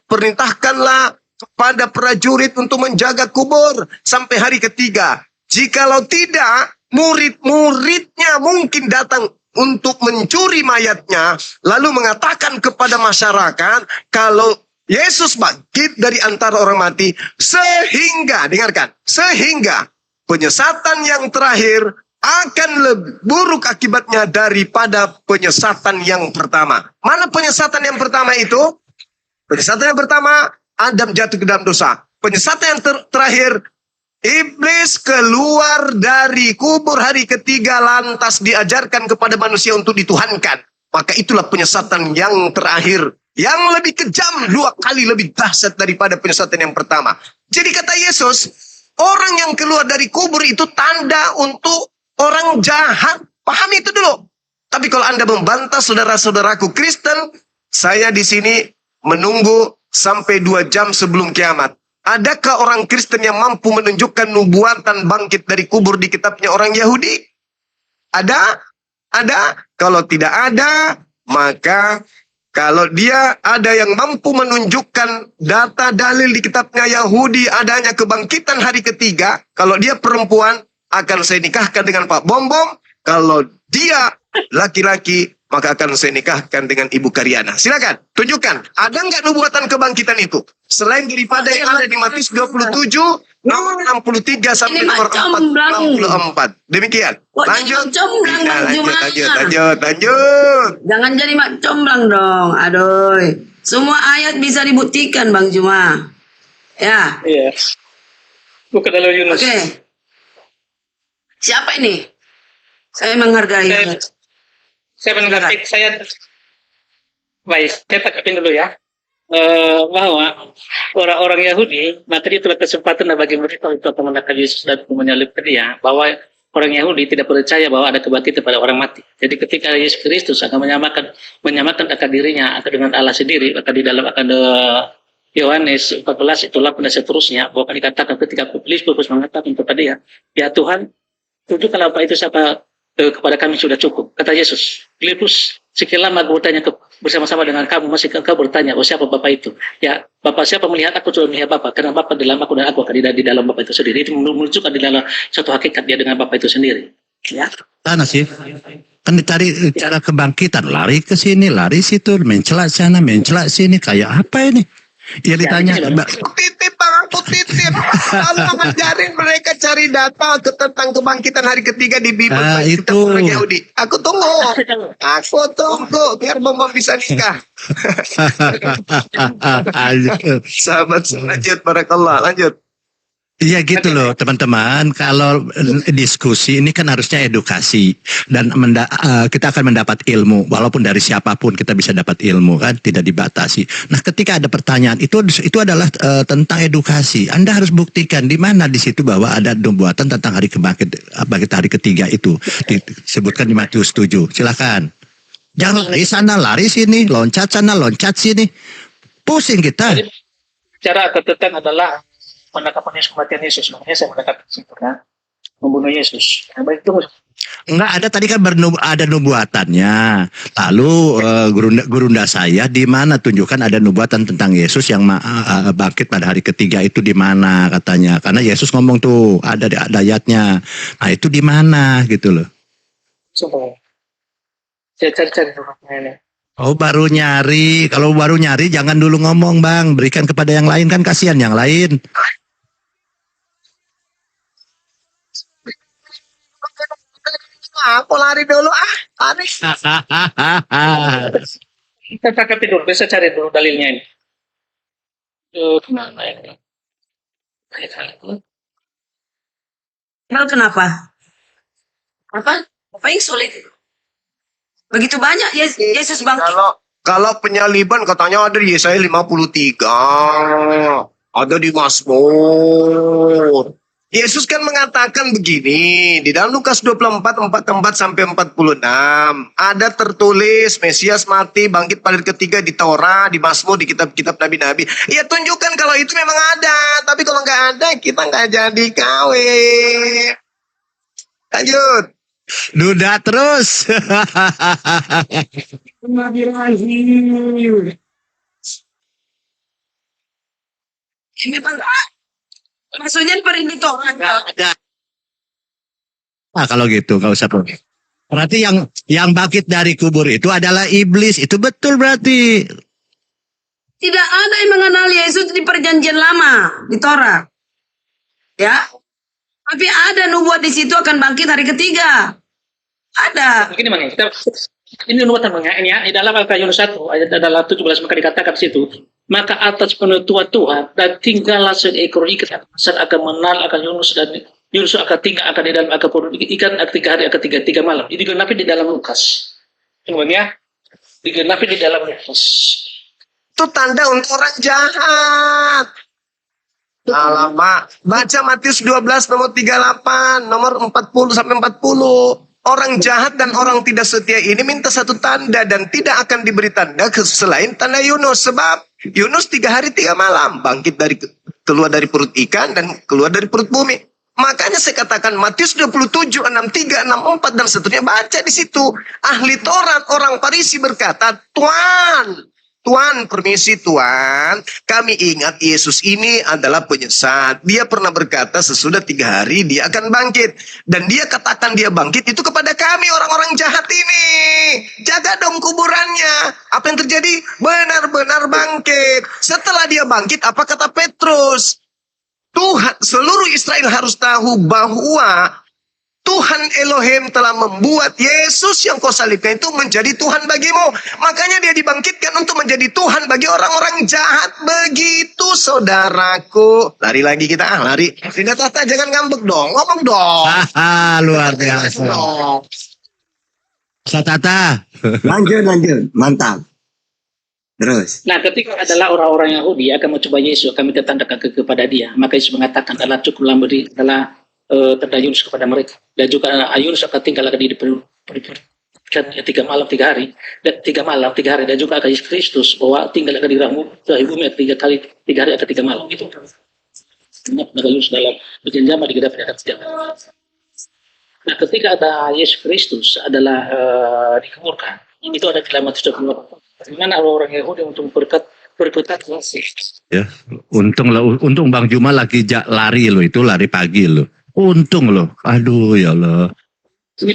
perintahkanlah kepada prajurit untuk menjaga kubur sampai hari ketiga. Jikalau tidak, murid-muridnya mungkin datang untuk mencuri mayatnya, lalu mengatakan kepada masyarakat kalau Yesus bangkit dari antara orang mati, sehingga, dengarkan, sehingga penyesatan yang terakhir akan lebih buruk akibatnya daripada penyesatan yang pertama. Mana penyesatan yang pertama itu? Penyesatan yang pertama, Adam jatuh ke dalam dosa. Penyesatan yang terakhir, iblis keluar dari kubur hari ketiga lantas diajarkan kepada manusia untuk dituhankan. Maka itulah penyesatan yang terakhir. Yang lebih kejam, 2 kali lebih dahsyat daripada penyesatan yang pertama. Jadi kata Yesus, orang yang keluar dari kubur itu tanda untuk orang jahat. Pahami itu dulu. Tapi kalau Anda membantah saudara-saudaraku Kristen, saya di sini menunggu sampai 2 jam sebelum kiamat. Adakah orang Kristen yang mampu menunjukkan nubuatan bangkit dari kubur di kitabnya orang Yahudi? Ada? Ada? Kalau tidak ada, maka kalau dia ada yang mampu menunjukkan data dalil di kitabnya Yahudi adanya kebangkitan hari ketiga, kalau dia perempuan akan saya nikahkan dengan Pak Bom-Bom, kalau dia laki-laki maka akan saya nikahkan dengan Ibu Karyana. Silakan, tunjukkan. Ada nggak nubuatan kebangkitan itu? Selain daripada yang ada di Matius 27, nomor 63 sampai nomor 64. Demikian. Lanjut. Lanjut. Jangan jadi mak comblang dong. Aduh. Semua ayat bisa dibuktikan Bang Juma. Ya. Iya. Bukan dalam Yunus. Oke. Siapa ini? Saya menghargai. Saya menanggapi, baik, saya tanggapin dulu ya, bahwa orang-orang Yahudi, maka itulah kesempatan bagi mereka untuk menangkap Yesus dan menyalibkan dia, bahwa orang Yahudi tidak percaya bahwa ada kebangkitan pada orang mati. Jadi ketika Yesus Kristus akan menyamakan akan dirinya akan dengan Allah sendiri, maka di dalam akan Yohanes 14 itulah dan seterusnya, bahwa dikatakan ketika iblis mengatakan kepada dia, ya Tuhan, tunjukkanlah apa itu siapa kepada kami sudah cukup. Kata Yesus, Filipus, sekian lama aku bertanya bersama-sama dengan kamu, masih engkau bertanya, oh siapa Bapak itu? Ya, Bapak siapa melihat aku sudah melihat Bapak, karena Bapak di dalam aku dan aku akan di dalam Bapak itu sendiri. Itu menunjukkan di dalam satu hakikat dia dengan Bapak itu sendiri. Ya. Sana sih, kan dicari cara kebangkitan, lari ke sini, lari situ, mencelak sana, mencelak sini, kayak apa ini? Ya ditanya, Titip Bang, aku titip. Lalu mengajarin mereka cari data tentang kebangkitan hari ketiga di Bible. Itu. Orang Yahudi. Aku tunggu, biar Bom bisa nikah. Sahabat, lanjut, barakallah, lanjut. Iya gitu loh teman-teman, kalau diskusi ini kan harusnya edukasi dan kita akan mendapat ilmu, walaupun dari siapapun kita bisa dapat ilmu kan, tidak dibatasi. Nah ketika ada pertanyaan itu adalah tentang edukasi. Anda harus buktikan di mana di situ bahwa ada nubuatan tentang hari kebangkitan hari ketiga itu disebutkan di Matius 7. Silakan. Jangan lari sana, lari sini, loncat sana, loncat sini. Pusing kita. Jadi, cara tentang adalah penangkapan Yesus, kematian Yesus. Makanya saya menangkap situ kan, membunuh Yesus. Nah, baik itu. Enggak ada, tadi kan ada nubuatannya. Lalu gurunda saya di mana tunjukkan ada nubuatan tentang Yesus yang bangkit pada hari ketiga itu di mana katanya. Karena Yesus ngomong tuh ada ayatnya. Nah itu di mana gitu loh. Sumpah. Saya cari-cari dulu ini. Oh baru nyari. Kalau baru nyari jangan dulu ngomong Bang. Berikan kepada yang lain kan, kasihan yang lain. apa lari dulu lari. Kita tangkapi dulu, bisa cari dulu dalilnya ini. Kemana ini? Kenapa? Apa yang sulit? Begitu banyak Yesus bangkit. Kalau penyaliban katanya ada di Yesaya 53. Ada di Mazmur. Yesus kan mengatakan begini di dalam Lukas 24:44 sampai 46. Ada tertulis Mesias mati bangkit pada hari ketiga di Taurat, di Mazmur, di kitab-kitab nabi-nabi. Ya tunjukkan kalau itu memang ada. Tapi kalau nggak ada kita nggak jadi kawin. Lanjut. Duda terus. Ini memang maksudnya perindik Taurat. Nah, kalau gitu nggak usah protes. Berarti yang bangkit dari kubur itu adalah iblis. Itu betul berarti. Tidak ada yang mengenal Yesus di perjanjian lama di Taurat. Ya. Tapi ada nubuat di situ akan bangkit hari ketiga. Ada. Begini Bang, ini nubuatan Bang ya, ini ya, di dalam Al-Quran Yunus 1 ayat adalah 17 maka dikatakan di situ, maka atas penentuan Tuhan dan tinggallah seekor ikan akan menal akan Yunus dan Yunus akan tinggal akan di dalam akan ikan akan 3 hari akan 3 malam. Ini digenapi di dalam Lukas. Bang ya, digenapi di dalam Lukas. Itu tanda untuk orang jahat. Alamak. Baca Matius 12 nomor 38, nomor 40 sampai 40. Orang jahat dan orang tidak setia ini minta satu tanda dan tidak akan diberi tanda selain tanda Yunus. Sebab Yunus 3 hari 3 malam bangkit dari keluar dari perut ikan dan keluar dari perut bumi. Makanya saya katakan Matius 27, 63, 64 dan seterusnya baca di situ. Ahli Taurat orang Farisi berkata, Tuan, permisi Tuan, kami ingat Yesus ini adalah penyesat. Dia pernah berkata sesudah 3 hari dia akan bangkit. Dan dia katakan dia bangkit itu kepada kami orang-orang jahat ini. Jaga dong kuburannya. Apa yang terjadi? Benar-benar bangkit. Setelah dia bangkit, apa kata Petrus? Tuhan, seluruh Israel harus tahu bahwa Tuhan Elohim telah membuat Yesus yang kau salibkan itu menjadi Tuhan bagimu. Makanya dia dibangkitkan untuk menjadi Tuhan bagi orang-orang jahat. Begitu saudaraku. Lari lagi kita, lari. Tidak Tata, jangan ngambek dong. Ngomong dong. Luar biasa. Tata. Lanjut. Mantap. Terus. Nah, ketika adalah orang-orang Yahudi akan mencoba Yesus, kami ketandakan kepada dia. Maka Yesus mengatakan adalah cukuplah beri adalah tanda Yunus kepada mereka. Dan juga Yunus akan tinggal di 3 malam 3 hari dan 3 malam 3 hari dan juga akan Yesus Kristus bahwa tinggal di bumi 3 hari akan 3 malam itu. Maka Yunus dalam perjanjian lama digenapi akan 3 malam. Nah, ketika ada Yesus Kristus adalah dikuburkan, itu ada dalam Matius 28. Bagaimana orang Yahudi untuk berkutat Ya, untung Bang Juma lagi lari lo, itu lari pagi lo. Untung loh, aduh ya Allah.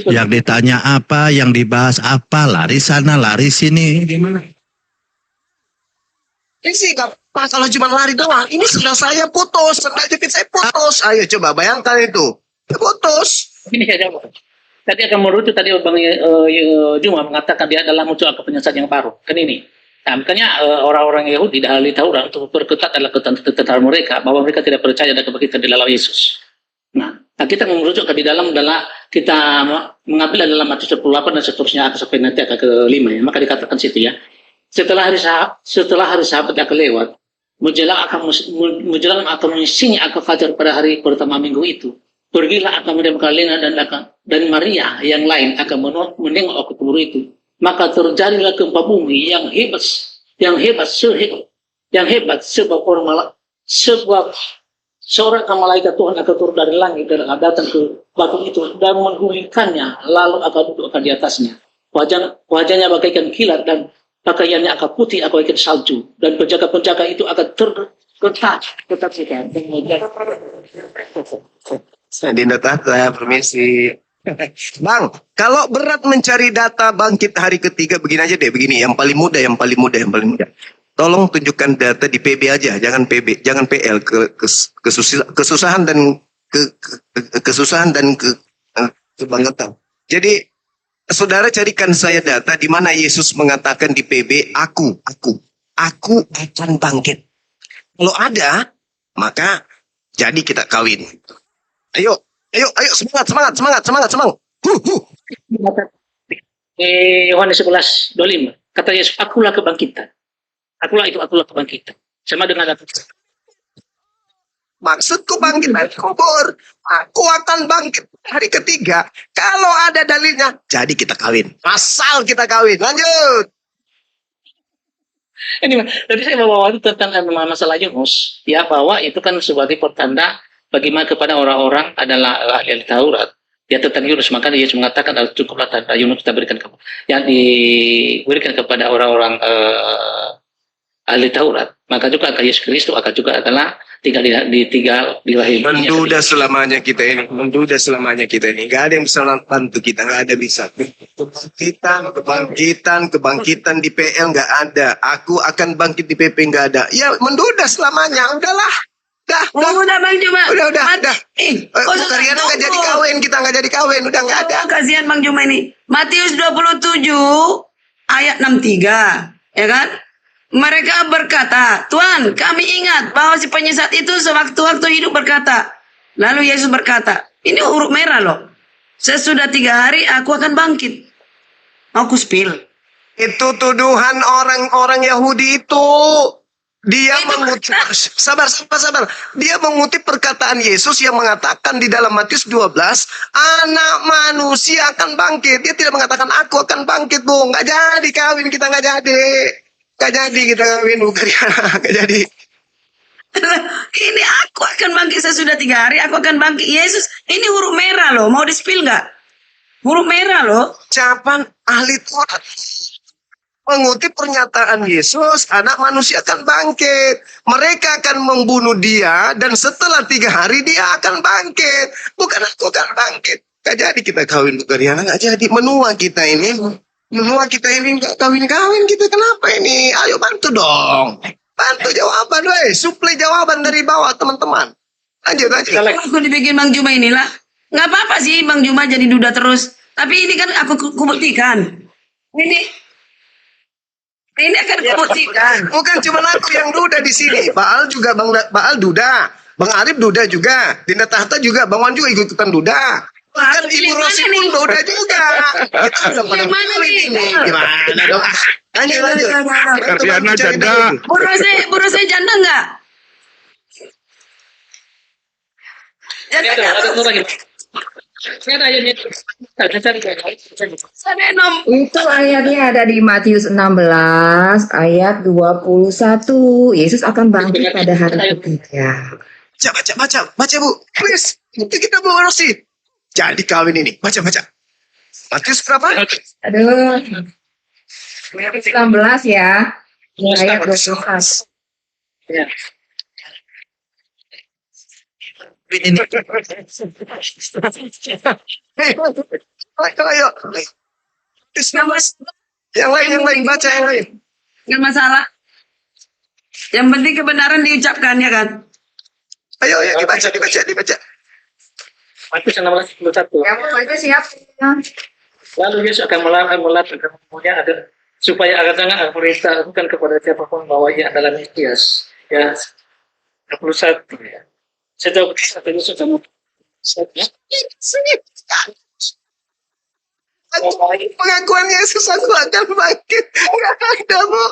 Yang ditanya apa, yang dibahas apa, lari sana, lari sini. Gimana? Ini sih Pak, kalau cuma lari doang, ini sudah saya putus, sendal jepit saya putus. Ayo coba bayangkan itu, putus. Ini saya jawab. Tadi akan merujuk tadi Bang Juma mengatakan dia adalah muncul penyesat yang baru. Kan ini. Nah, makanya orang-orang Yahudi dan ahli Taurat untuk berketat adalah ketentuan mereka bahwa mereka tidak percaya ada kebangkitan di dalam Yesus. Nah, kita merujuk ke di dalam adalah kita mengambil dalam Matius 28 dan seterusnya sampai nanti akan ke-5 ya. Maka dikatakan situ ya. Setelah hari Sabat akan lewat, menjelang akan menyingsing akan fajar pada hari pertama minggu itu. Pergilah akan Maria Magdalena dan Maria yang lain akan menengok ke kubur itu. Maka terjadilah gempa bumi yang hebat sebab seorang malaikat Tuhan akan turun dari langit dan akan datang ke batu itu dan menggulingkannya, lalu akan duduk di atasnya. Wajahnya bagaikan kilat dan pakaiannya akan putih bagaikan salju, dan penjaga-penjaga itu akan terketat Dinda Tata, permisi. Bang, kalau berat mencari data bangkit hari ketiga, begini aja deh, begini, yang paling mudah. Tolong tunjukkan data di PB aja, jangan PB, jangan PL, kesusahan dan kebangkitan. Jadi saudara carikan saya data di mana Yesus mengatakan di PB, aku akan bangkit. Kalau ada, maka jadi kita kawin. Ayo, semangat. Yohanes 11:25 kata Yesus, akulah kebangkitan. Akulah kebangkitan. Sama dengan Maksudku bangkit dari kubur. Aku akan bangkit hari ketiga. Kalau ada dalilnya, jadi kita kawin. Asal kita kawin. Lanjut. ini tadi saya bawa itu tentang masalah Yunus, ya, bahwa itu kan sebagai pertanda bagaimana kepada orang-orang adalah ahli Taurat. Ya, tentang Yunus, maka Yesus mengatakan cukuplah tanda Yunus kita berikan yang diberikan kepada orang-orang ahli Taurat. Maka juga akan Yesus Kristus akan juga adalah tinggal di lahir. Menduda selamanya kita ini. Gak ada yang bisa bantu kita. Gak ada bisa. Kebangkitan di PL gak ada. Aku akan bangkit di PP gak ada. Ya menduda selamanya. Udahlah. Udah Bang Juma. Udah. Kalian Gak jadi kawin. Kita gak jadi kawin. Udah gak ada. Kasihan Bang Juma ini. Matius 27 ayat 63. Ya kan? Mereka berkata, Tuhan, kami ingat bahwa si penyesat itu sewaktu-waktu hidup berkata. Lalu Yesus berkata, ini huruf merah loh. Sesudah 3 hari aku akan bangkit. Aku spill. Itu tuduhan orang-orang Yahudi itu. Dia mengutip, sabar. Dia mengutip perkataan Yesus yang mengatakan di dalam Matius 12, anak manusia akan bangkit. Dia tidak mengatakan aku akan bangkit, Bu. Nggak jadi kawin, kita nggak jadi. Gak jadi kita kawin, bukan ya? Gak jadi. Ini aku akan bangkit sesudah 3 hari, aku akan bangkit. Yesus, ini huruf merah loh. Mau di-spill nggak? Huruf merah loh. Ucapan ahli Taurat mengutip pernyataan Yesus, anak manusia akan bangkit. Mereka akan membunuh dia, dan setelah 3 hari dia akan bangkit. Bukan aku akan bangkit. Gak jadi kita kawin, bukan ya? Gak jadi. Menua kita ini nggak kawin-kawin kita. Kenapa ini? Ayo bantu dong. Bantu jawaban, weh. Suplai jawaban dari bawah, teman-teman. Lanjut. Aku dibikin Bang Juma inilah. Nggak apa-apa sih Bang Juma jadi duda terus. Tapi ini kan aku buktikan. Ini akan kubuktikan. Bukan cuma aku yang duda di sini. Baal juga, Baal duda. Bang Arif duda juga. Dinda Tahta juga. Bang Wan juga ikut-ikutan duda. Bahkan Ibu Rosi pun duda juga. Kita udah pada nih? Gimana dong? Lanjut. Kardiana janda. Bu Rose janda nggak? Itu ayatnya ada di Matius 16 ayat 21. Yesus akan bangkit pada hari ketiga. Baca Bu. Please. Itu kita Bu Rosi. Jadi kawin ini. Baca. Matius berapa? Aduh. Matius 16 ya. Ayat 21. Ya. Ayo. Yang lain baca yang lain. Nggak masalah. Yang penting kebenaran diucapkan ya kan. Ayo dibaca. Matius 16:21. Yang mau itu siap. Lalu Yesus akan melatih kemudian agar supaya akan memberitahukan kepada siapapun bahwa ia adalah Mesias. Ya, 21 ya. Sejauh Yesus pengakuan Yesus aku akan bangkit. Nggak ada Bu.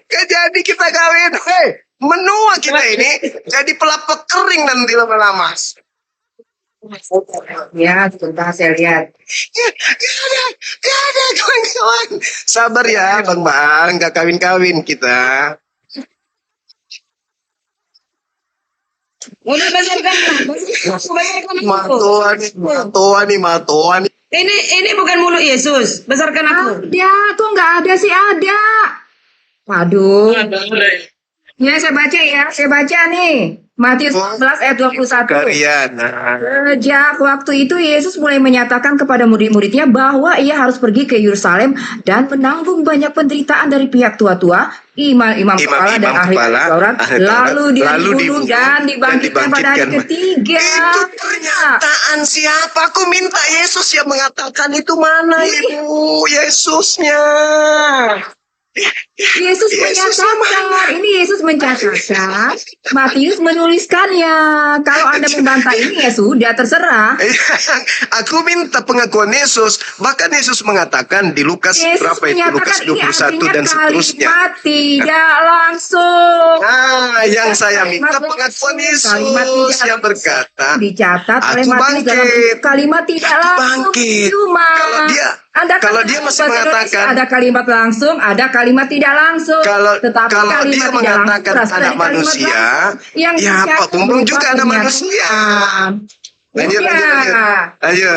Nggak jadi kita kawin. Menua kita ini jadi pelapuk kering nanti lama-lama. Ya, sebentar saya lihat. Gak ada kawan-kawan. Sabar ya Bang. Gak kawin-kawin kita. Udah basarkan. Matoa nih. Ini bukan mulut Yesus. Besarkan aku. Ada, tuh nggak ada sih ada. Waduh. Ya saya baca nih. Matius 16 ayat 21. Karyana. Sejak waktu itu Yesus mulai menyatakan kepada murid-muridnya bahwa ia harus pergi ke Yerusalem dan menanggung banyak penderitaan dari pihak tua-tua, imam-imam kepala dan ahli Taurat, lalu dia dibunuh dan dibangkitkan pada hari ketiga. Itu pernyataan siapa? Aku minta Yesus yang mengatakan itu, mana Ibu Yesusnya? Yesus menyatakan, ini Yesus mencatatkan, Matius menuliskannya. Kalau Anda membantah ini ya sudah, terserah. Aku minta pengakuan Yesus. Bahkan Yesus mengatakan di Lukas Yesus berapa itu? Lukas menyatakan ini 21 dan seterusnya. kalimat tidak langsung. Nah, yang saya minta pengakuan Yesus yang berkata, dicatat oleh aku Matius dalam bangkit. kalimat tidak langsung. Bangkit. Cuma Kalau dia masih mengatakan, ada kalimat langsung, ada kalimat tidak langsung. Tetapi kalau kalimat dia tidak mengatakan langsung, anak kalimat manusia, langsung yang ya dicatat Pak Pembrung juga berupa anak pernyataan. manusia. Lanjut. Bang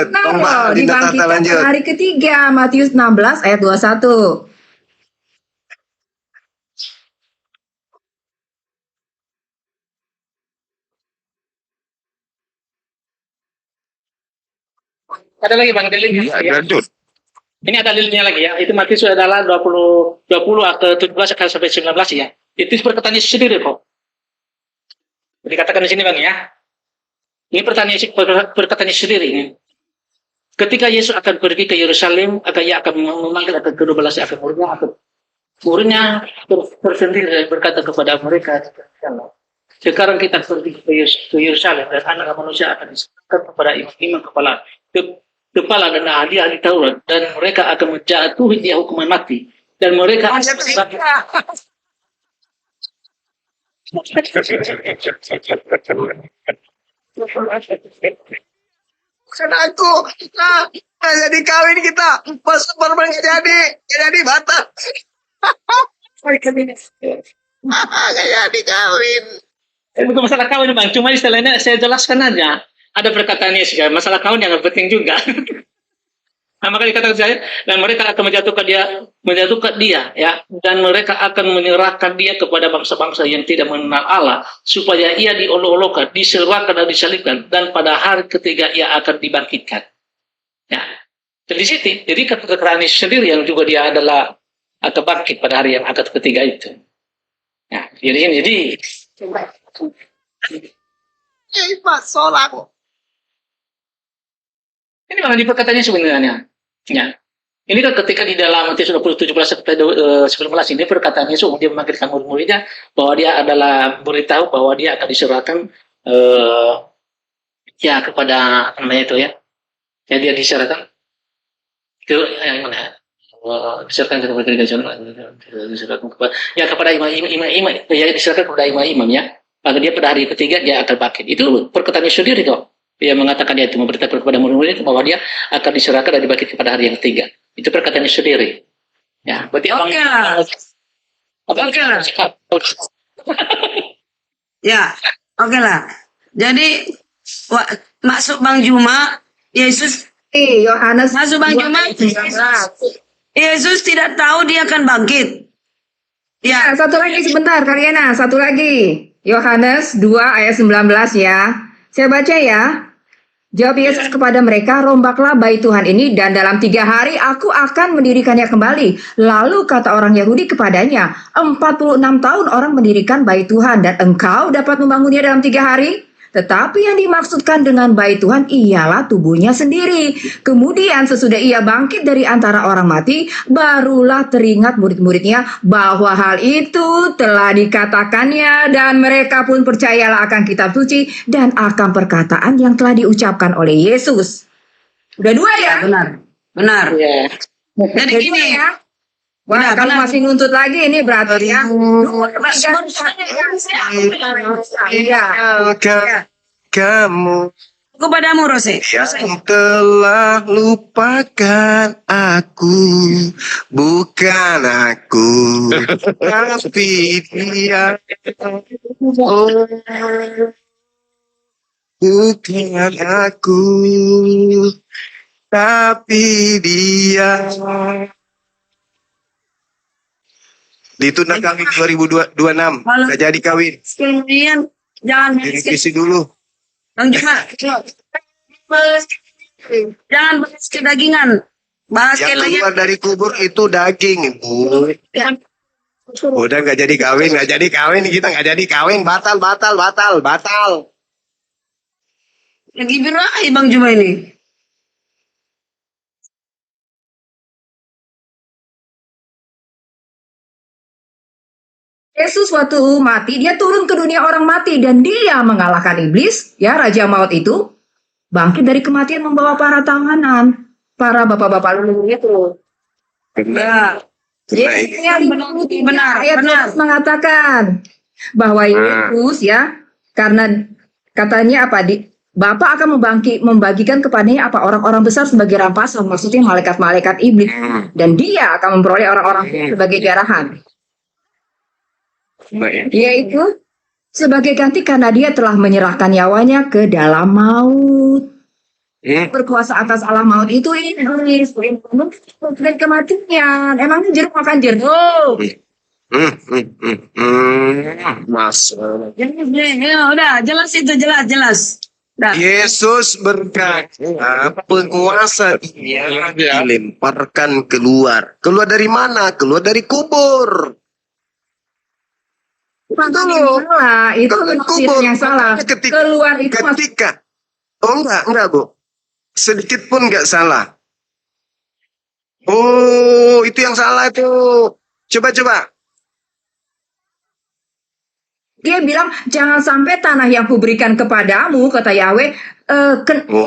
Nah, Mbak, Dinda Tata, dibangkitkan lanjut. pada hari ketiga, Matius 16 ayat 21. Ada lagi Bang dalilnya. Ya. Lanjut. Ini ada dalilnya lagi ya. Itu Matius adalah 20 ke 17 sampai 19 ya. Itu perkataan Yesus sendiri kok. Dikatakan di sini Bang ya. Ini perkataan Yesus sendiri ini. Ketika Yesus akan pergi ke Yerusalem, ia akan memanggil akan ke-12 akan muridnya tersendiri dan berkata kepada mereka, sekarang kita pergi ke Yerusalem dan anak manusia akan diserahkan kepada imam-imam kepala dan ahli-ahli Taurat, dan mereka akan menjatuhi dia hukuman mati, dan mereka Bukan aku. Nah, jadi kawin kita. Pas Superman nggak jadi batal. Nggak jadi kawin. bukan masalah kawin Bang, cuma istilahnya saya jelaskan aja. Ada perkataan Yesus ya, masalah kawin yang penting juga. Nah, maka dikatakan saya, dan mereka akan menjatuhkan dia, ya, dan mereka akan menyerahkan dia kepada bangsa-bangsa yang tidak mengenal Allah, supaya ia diolok-olokkan, diserahkan dan disalibkan, dan pada hari ketiga ia akan dibangkitkan. Ya, jadi situ, jadi keterangan Yesus sendiri yang juga dia adalah akan bangkit pada hari yang akan ketiga itu. Ya, jadi Pak Solang. ini malah di perkataannya sebenarnya. Ya. Ini kan ketika di dalam Matius 17 sampai 19 ini perkataannya dia memanggilkan murid-muridnya bahwa dia adalah beritahu bahwa dia akan diserahkan ya kepada namanya itu ya. Ya dia diserahkan ke yang mana? Diserahkan kepada imam-imam ya, diserahkan kepada imam-imam ya. Agar dia pada hari ketiga dia akan bangkit. Itu perkataannya sendiri kok. Dia mengatakan dia itu memberitakan kepada murid-murid bahwa dia akan diserahkan dan dibangkitkan pada hari yang ketiga. Itu perkataannya sendiri. Ya, berarti Oke lah. Ya, oke lah. Jadi masuk Bang Juma, Yesus Yohanes masuk Bang Juma, Yesus tidak tahu dia akan bangkit. Ya, satu lagi sebentar Kaliana, satu lagi. Yohanes 2 ayat 19 ya. Saya baca ya. Jawab Yesus kepada mereka, rombaklah bait Tuhan ini dan dalam 3 hari aku akan mendirikannya kembali. Lalu kata orang Yahudi kepadanya, 46 tahun orang mendirikan bait Tuhan dan engkau dapat membangunnya dalam 3 hari? Tetapi yang dimaksudkan dengan bait Tuhan ialah tubuhnya sendiri. Kemudian sesudah ia bangkit dari antara orang mati, barulah teringat murid-muridnya bahwa hal itu telah dikatakannya dan mereka pun percayalah akan kitab suci dan akan perkataan yang telah diucapkan oleh Yesus. Udah 2 ya? Benar. ya. Jadi gini ya. Wah, kalau masih nuntut lagi ini berarti ya. Iya. Kamu Kepadamu Rose. yang telah lupakan aku, bukan aku, tapi dia. Oh, bukan aku, tapi dia. Ditunda kawin 2026, Malu. nggak jadi kawin. Kemudian Jangan direvisi dulu. Bang Juma. Jangan bahas kedagingan. Bahas Yang lagi. keluar dari kubur itu daging, Ibu. Udah nggak jadi kawin kita nggak jadi kawin, batal. Lagi birahi Bang Juma ini. Yesus waktu mati, dia turun ke dunia orang mati dan dia mengalahkan iblis, ya Raja Maut itu, bangkit dari kematian membawa para tahanan, para bapak-bapak lulu itu. Benar. Yesus yang Benar, ayat benar. 12 mengatakan bahwa Yesus ya, karena katanya apa Bapa akan membagikan kepadanya apa orang-orang besar sebagai rampasan, maksudnya malaikat-malaikat iblis, dan dia akan memperoleh orang-orang sebagai jarahan. Yaitu sebagai ganti karena dia telah menyerahkan nyawanya ke dalam maut. Berkuasa atas alam maut itu iblis, dan kematian. Emangnya jeruk makan jeruk? Mas. Ya, udah jelas itu jelas. Dah. Yesus berkata, penguasa dunia dilemparkan keluar. Keluar dari mana? Keluar dari kubur. Salah, itu tafsir yang salah. Keluar itu Ketika, enggak Bu, sedikit pun enggak salah. Oh, itu yang salah itu. Coba. dia bilang jangan sampai tanah yang kuberikan kepadamu, kata Yahweh,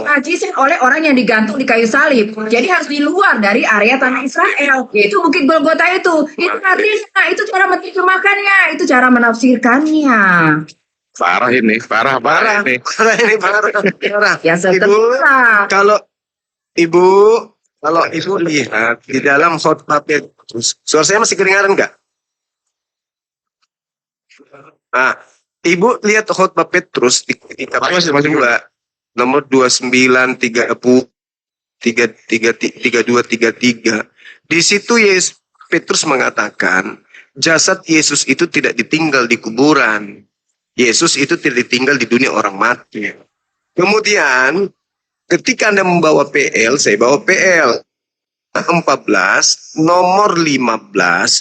najisin oleh orang yang digantung di kayu salib. Jadi harus di luar dari area tanah Israel, yaitu Bukit Golgota itu. Itu artinya, itu cara menerjemahkannya, itu cara menafsirkannya. Parah ini, parah ini. Parah. Ya setelah Kalau Ibu lihat di dalam khotbah Petrus, suara saya masih kedengaran nggak? Nah, Ibu lihat khotbah Petrus di kitab Masih. 2, nomor 29, 30, 32, 33. Di situ Petrus mengatakan, jasad Yesus itu tidak ditinggal di kuburan. Yesus itu tidak ditinggal di dunia orang mati. Kemudian, ketika Anda membawa PL, saya bawa PL. 14, nomor 15,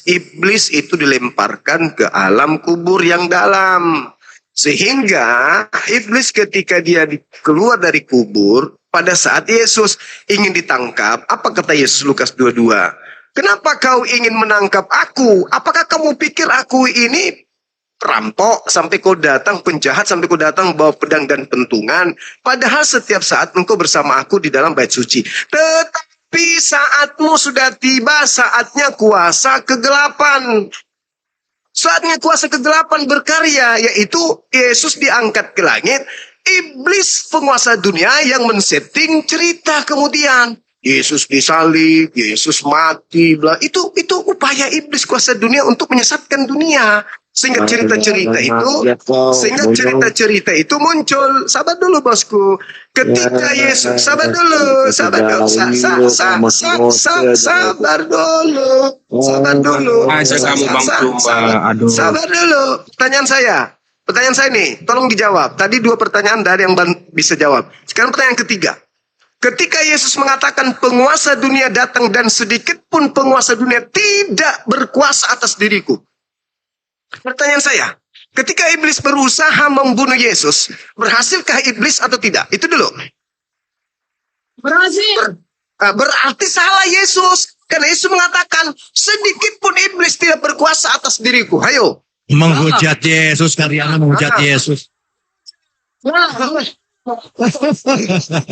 iblis itu dilemparkan ke alam kubur yang dalam. Sehingga iblis ketika dia keluar dari kubur, pada saat Yesus ingin ditangkap, apa kata Yesus Lukas 22? Kenapa kau ingin menangkap aku? Apakah kamu pikir aku ini perampok sampai kau datang, penjahat sampai kau datang bawa pedang dan pentungan? Padahal setiap saat engkau bersama aku di dalam bait suci. Tapi saatmu sudah tiba, saatnya kuasa kegelapan. Saatnya kuasa kegelapan berkarya, yaitu Yesus diangkat ke langit. Iblis penguasa dunia yang men-setting cerita kemudian. Yesus disalib, Yesus mati, bla. Itu upaya iblis kuasa dunia untuk menyesatkan dunia. Sehingga cerita-cerita itu muncul. Sabar dulu bosku. Ketika Yesus, sabar dulu. Sabar dulu. Pertanyaan saya nih, tolong dijawab. Tadi 2 pertanyaan dari yang bisa jawab. Sekarang pertanyaan ketiga. Ketika Yesus mengatakan penguasa dunia datang dan sedikit pun penguasa dunia tidak berkuasa atas diriku. Pertanyaan saya, ketika iblis berusaha membunuh Yesus, berhasilkah iblis atau tidak? Itu dulu. Berhasil. Berarti salah Yesus. Karena Yesus mengatakan, sedikit pun iblis tidak berkuasa atas diriku. Hayo. Menghujat Yesus, Karyana menghujat Yesus.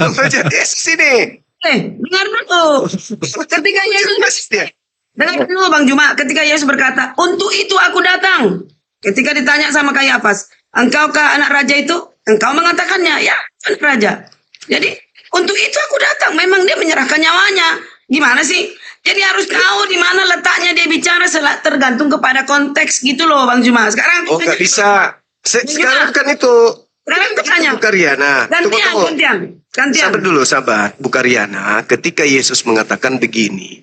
Menghujat Yesus ini. Dengar dulu. Ketika Yesus dengar dulu Bang Juma, ketika Yesus berkata, untuk itu aku datang. Ketika ditanya sama Kayafas, engkaukah anak raja itu? Engkau mengatakannya, ya anak raja. Jadi untuk itu aku datang. Memang dia menyerahkan nyawanya. Gimana sih? Jadi harus tahu di mana letaknya dia bicara, tergantung kepada konteks gitu loh Bang Juma. Sekarang nggak bisa. Sekarang kan itu. Sekarang bertanya. Bu Karyana. Gantian. Sabar dulu, sabar. Bu Karyana, ketika Yesus mengatakan begini.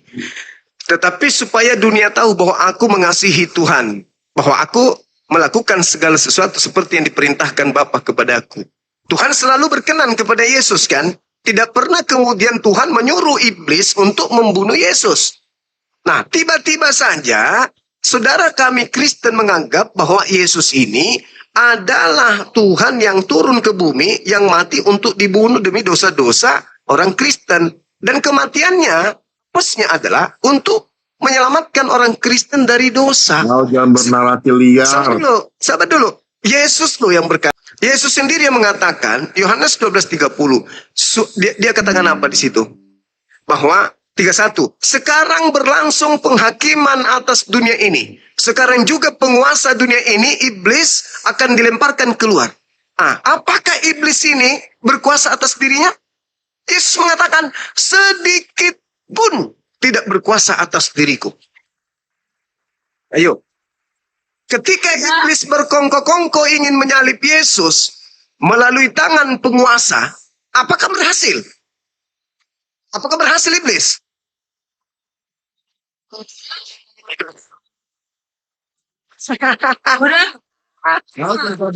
Tetapi supaya dunia tahu bahwa aku mengasihi Tuhan. Bahwa aku melakukan segala sesuatu seperti yang diperintahkan Bapa kepadaku. Tuhan selalu berkenan kepada Yesus kan? Tidak pernah kemudian Tuhan menyuruh iblis untuk membunuh Yesus. Nah, tiba-tiba saja saudara kami Kristen menganggap bahwa Yesus ini adalah Tuhan yang turun ke bumi, yang mati untuk dibunuh demi dosa-dosa orang Kristen. Dan kematiannya, posnya adalah untuk menyelamatkan orang Kristen dari dosa. Kau jangan bernarasi liar. Sabar dulu. Yesus loh yang berkata. Yesus sendiri yang mengatakan, Yohanes 12:30. Dia katakan apa di situ? Bahwa 31. Sekarang berlangsung penghakiman atas dunia ini. Sekarang juga penguasa dunia ini, iblis, akan dilemparkan keluar. Apakah iblis ini berkuasa atas dirinya? Yesus mengatakan, sedikit pun tidak berkuasa atas diriku. Ayo. Ketika iblis berkongko-kongko ingin menyalib Yesus melalui tangan penguasa, apakah berhasil? Apakah berhasil iblis?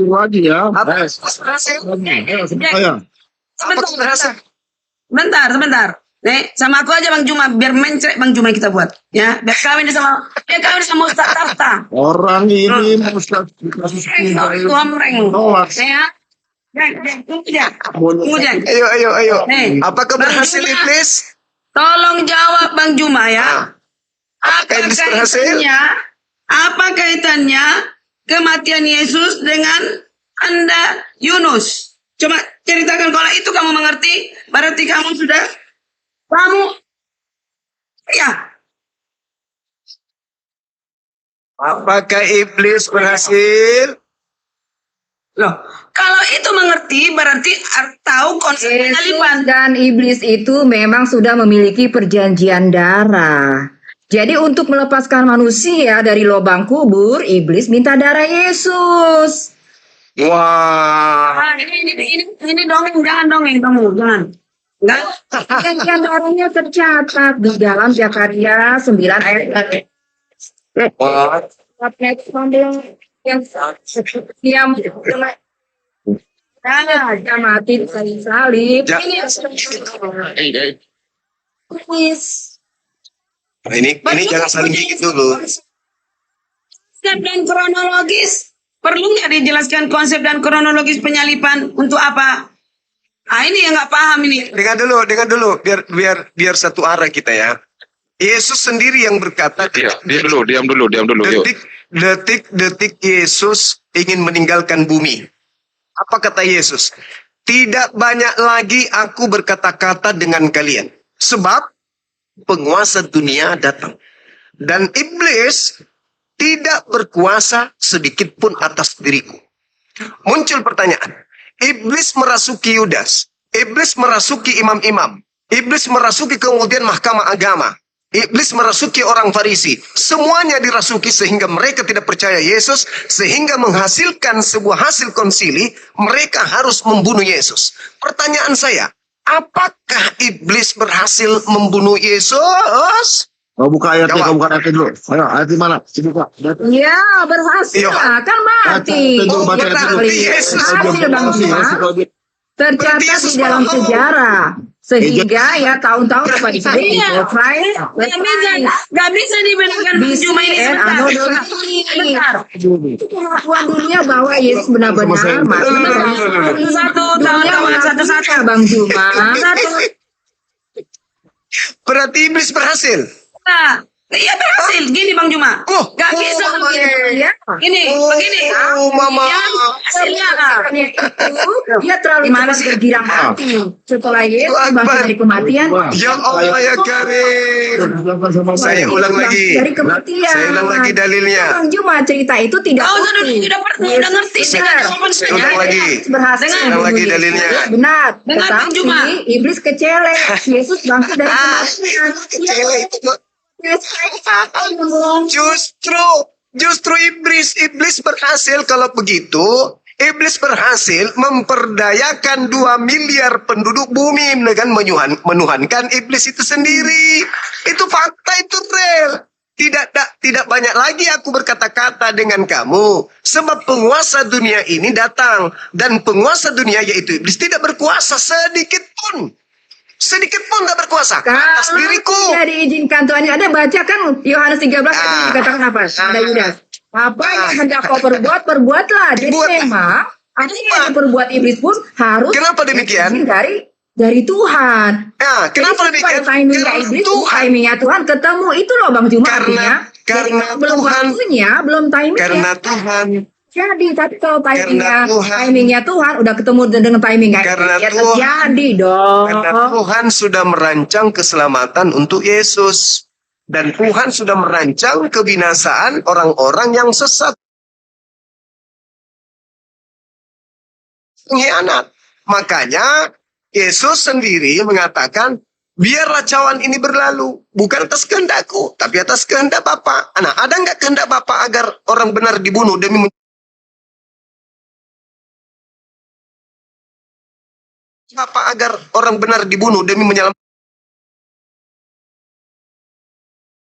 Lagi ya. Berhasil? Apakah berhasil? Sebentar. Nih, sama aku aja Bang Juma, biar mencret Bang Juma kita buat. Ya, biar kawin sama Ustaz Tarta. Orang ini Ustaz kasus Tuamreng. Ya. Kemudian. Ayo. Nih, Apakah berhasil iblis? tolong jawab Bang Juma ya. Apakah iblis berhasil? Apa kaitannya kematian Yesus dengan Anda Yunus? Coba ceritakan, kalau itu kamu mengerti, berarti kamu sudah ya. Apakah iblis berhasil? Loh, kalau itu mengerti berarti tahu konsep penyaliban. Dan iblis itu memang sudah memiliki perjanjian darah. Jadi untuk melepaskan manusia dari lubang kubur, iblis minta darah Yesus. Wah. Ini dongeng, jangan dongeng kamu, jangan. Enggak. Perjanjian darahnya tercatat di dalam Zakaria 9 ayat 1. Wah. Yang dia mati di kayu salib. Ini jangan saling gigit dulu. Konsep dan kronologis. Perlu nggak dijelaskan konsep dan kronologis penyaliban untuk apa? Ini yang nggak paham ini. Dengar dulu, biar satu arah kita ya. Yesus sendiri yang berkata, Diam dulu. Yuk. detik Yesus ingin meninggalkan bumi. Apa kata Yesus? Tidak banyak lagi aku berkata-kata dengan kalian. Sebab penguasa dunia datang. Dan iblis tidak berkuasa sedikit pun atas diriku. Muncul pertanyaan. Iblis merasuki Yudas. Iblis merasuki imam-imam. Iblis merasuki kemudian mahkamah agama. Iblis merasuki orang Farisi. Semuanya dirasuki sehingga mereka tidak percaya Yesus. Sehingga menghasilkan sebuah hasil konsili. Mereka harus membunuh Yesus. Pertanyaan saya. Apakah iblis berhasil membunuh Yesus? Kau buka ayatnya, dulu. Ayo, ayat di mana? Buka. Ya, berhasil. Kan mati. Baca ayat dulu. Berhasil Bang Juma. Tercatat di dalam sejarah. Sehingga ya tahun-tahun apa di Gak bisa dibenarkan Bang Juma ini sebentar. Pengakuan dunia bahwa Yesus benar-benar mati. Satu-satu Bang Juma. Berarti iblis berhasil. Iya berhasil. Gini Bang Juma. Gak bisa begini. Begini. Mama. Hasilnya. Dia terlalu cepat bergirang mati. Setelah Yesus bangkit dari kematian. Ya Allah ya Karim. Saya ulang lagi. Dari kematian. Saya ulang lagi dalilnya. Bang Juma, cerita itu tidak Udah ngerti. Saya ulang lagi. Berhasil. Ulang lagi dalilnya. Benar. Dengar, Bang Juma. Tetapi iblis kecelek. Yesus bangkit dari kematian. Justru iblis berhasil. Kalau begitu, iblis berhasil memperdayakan 2 miliar penduduk bumi dengan menuhankan iblis itu sendiri. Itu fakta, itu real. Tidak banyak lagi aku berkata-kata dengan kamu, sebab penguasa dunia ini datang, dan penguasa dunia yaitu iblis tidak berkuasa sedikit pun tidak berkuasa atas diriku. Tidak diizinkan Tuhan. Ada baca kan Yohanes 13 itu dikatakan apa? Ada Yudas. Apa yang hendak kau perbuat, perbuatlah. Jadi memang apa yang diperbuat iblis pun harus Kenapa demikian? dari Tuhan. Nah, kenapa demikian? Timingnya iblis, timingnya Tuhan ketemu itu loh Bang Juma artinya. Karena belum Tuhan, waktunya, belum timingnya. karena Tuhan, Jadi tapi kalau Karena Tuhan- timingnya Tuhan udah ketemu dengan timingnya Karena ya Tuhan- terjadi dong. karena Tuhan sudah merancang keselamatan untuk Yesus. Dan Tuhan sudah merancang kebinasaan orang-orang yang sesat. Pengkhianat. Makanya Yesus sendiri mengatakan, biarlah cawan ini berlalu, bukan atas kehendakku, tapi atas kehendak Bapa. Nah, ada nggak kehendak Bapa agar orang benar dibunuh demi Bapa agar orang benar dibunuh demi menyelamatkan?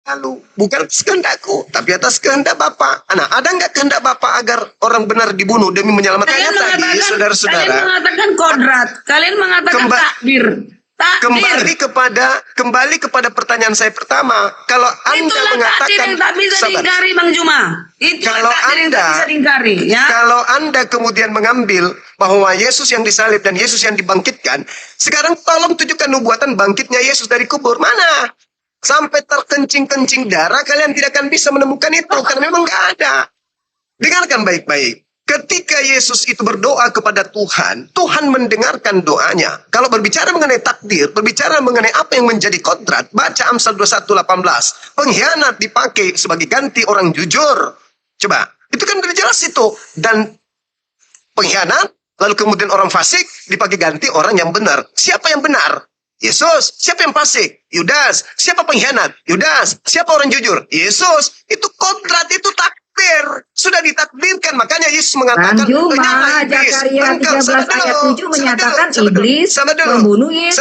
Lalu, bukan atas kehendakku, tapi atas kehendak Bapa. Nah, ada nggak kehendak Bapa agar orang benar dibunuh demi menyelamatkan? Kalian Tadi, mengatakan, saudara-saudara, kalian mengatakan kodrat, kalian mengatakan takdir. kembali kepada pertanyaan saya pertama. Kalau Anda Itulah takdir mengatakan, yang tak bisa sabar. diingkari, Bang Juma. Itulah Kalau takdir yang tak Anda- bisa diingkari, ya. Kalau Anda kemudian mengambil bahwa Yesus yang disalib dan Yesus yang dibangkitkan, sekarang tolong tunjukkan nubuatan bangkitnya Yesus dari kubur. Mana? Sampai terkencing-kencing darah, kalian tidak akan bisa menemukan itu, karena memang nggak ada. Dengarkan baik-baik. Ketika Yesus itu berdoa kepada Tuhan, Tuhan mendengarkan doanya. Kalau berbicara mengenai takdir, berbicara mengenai apa yang menjadi kodrat, baca Amsal 21:18. Pengkhianat dipakai sebagai ganti orang jujur. Coba, itu kan udah jelas itu. Dan pengkhianat, lalu kemudian orang fasik dipakai ganti orang yang benar. Siapa yang benar? Yesus. Siapa yang fasik? Yudas. Siapa pengkhianat? Yudas. Siapa orang jujur? Yesus. Itu kodrat, itu takdir. Sudah ditakdirkan. Makanya Yesus mengatakan, Bang Juma, "Enyahlah iblis." Zakaria Engkau, 13 sabar ayat dulu, 7 sabar menyatakan dulu, sabar dulu, iblis sabar dulu. membunuh Yesus.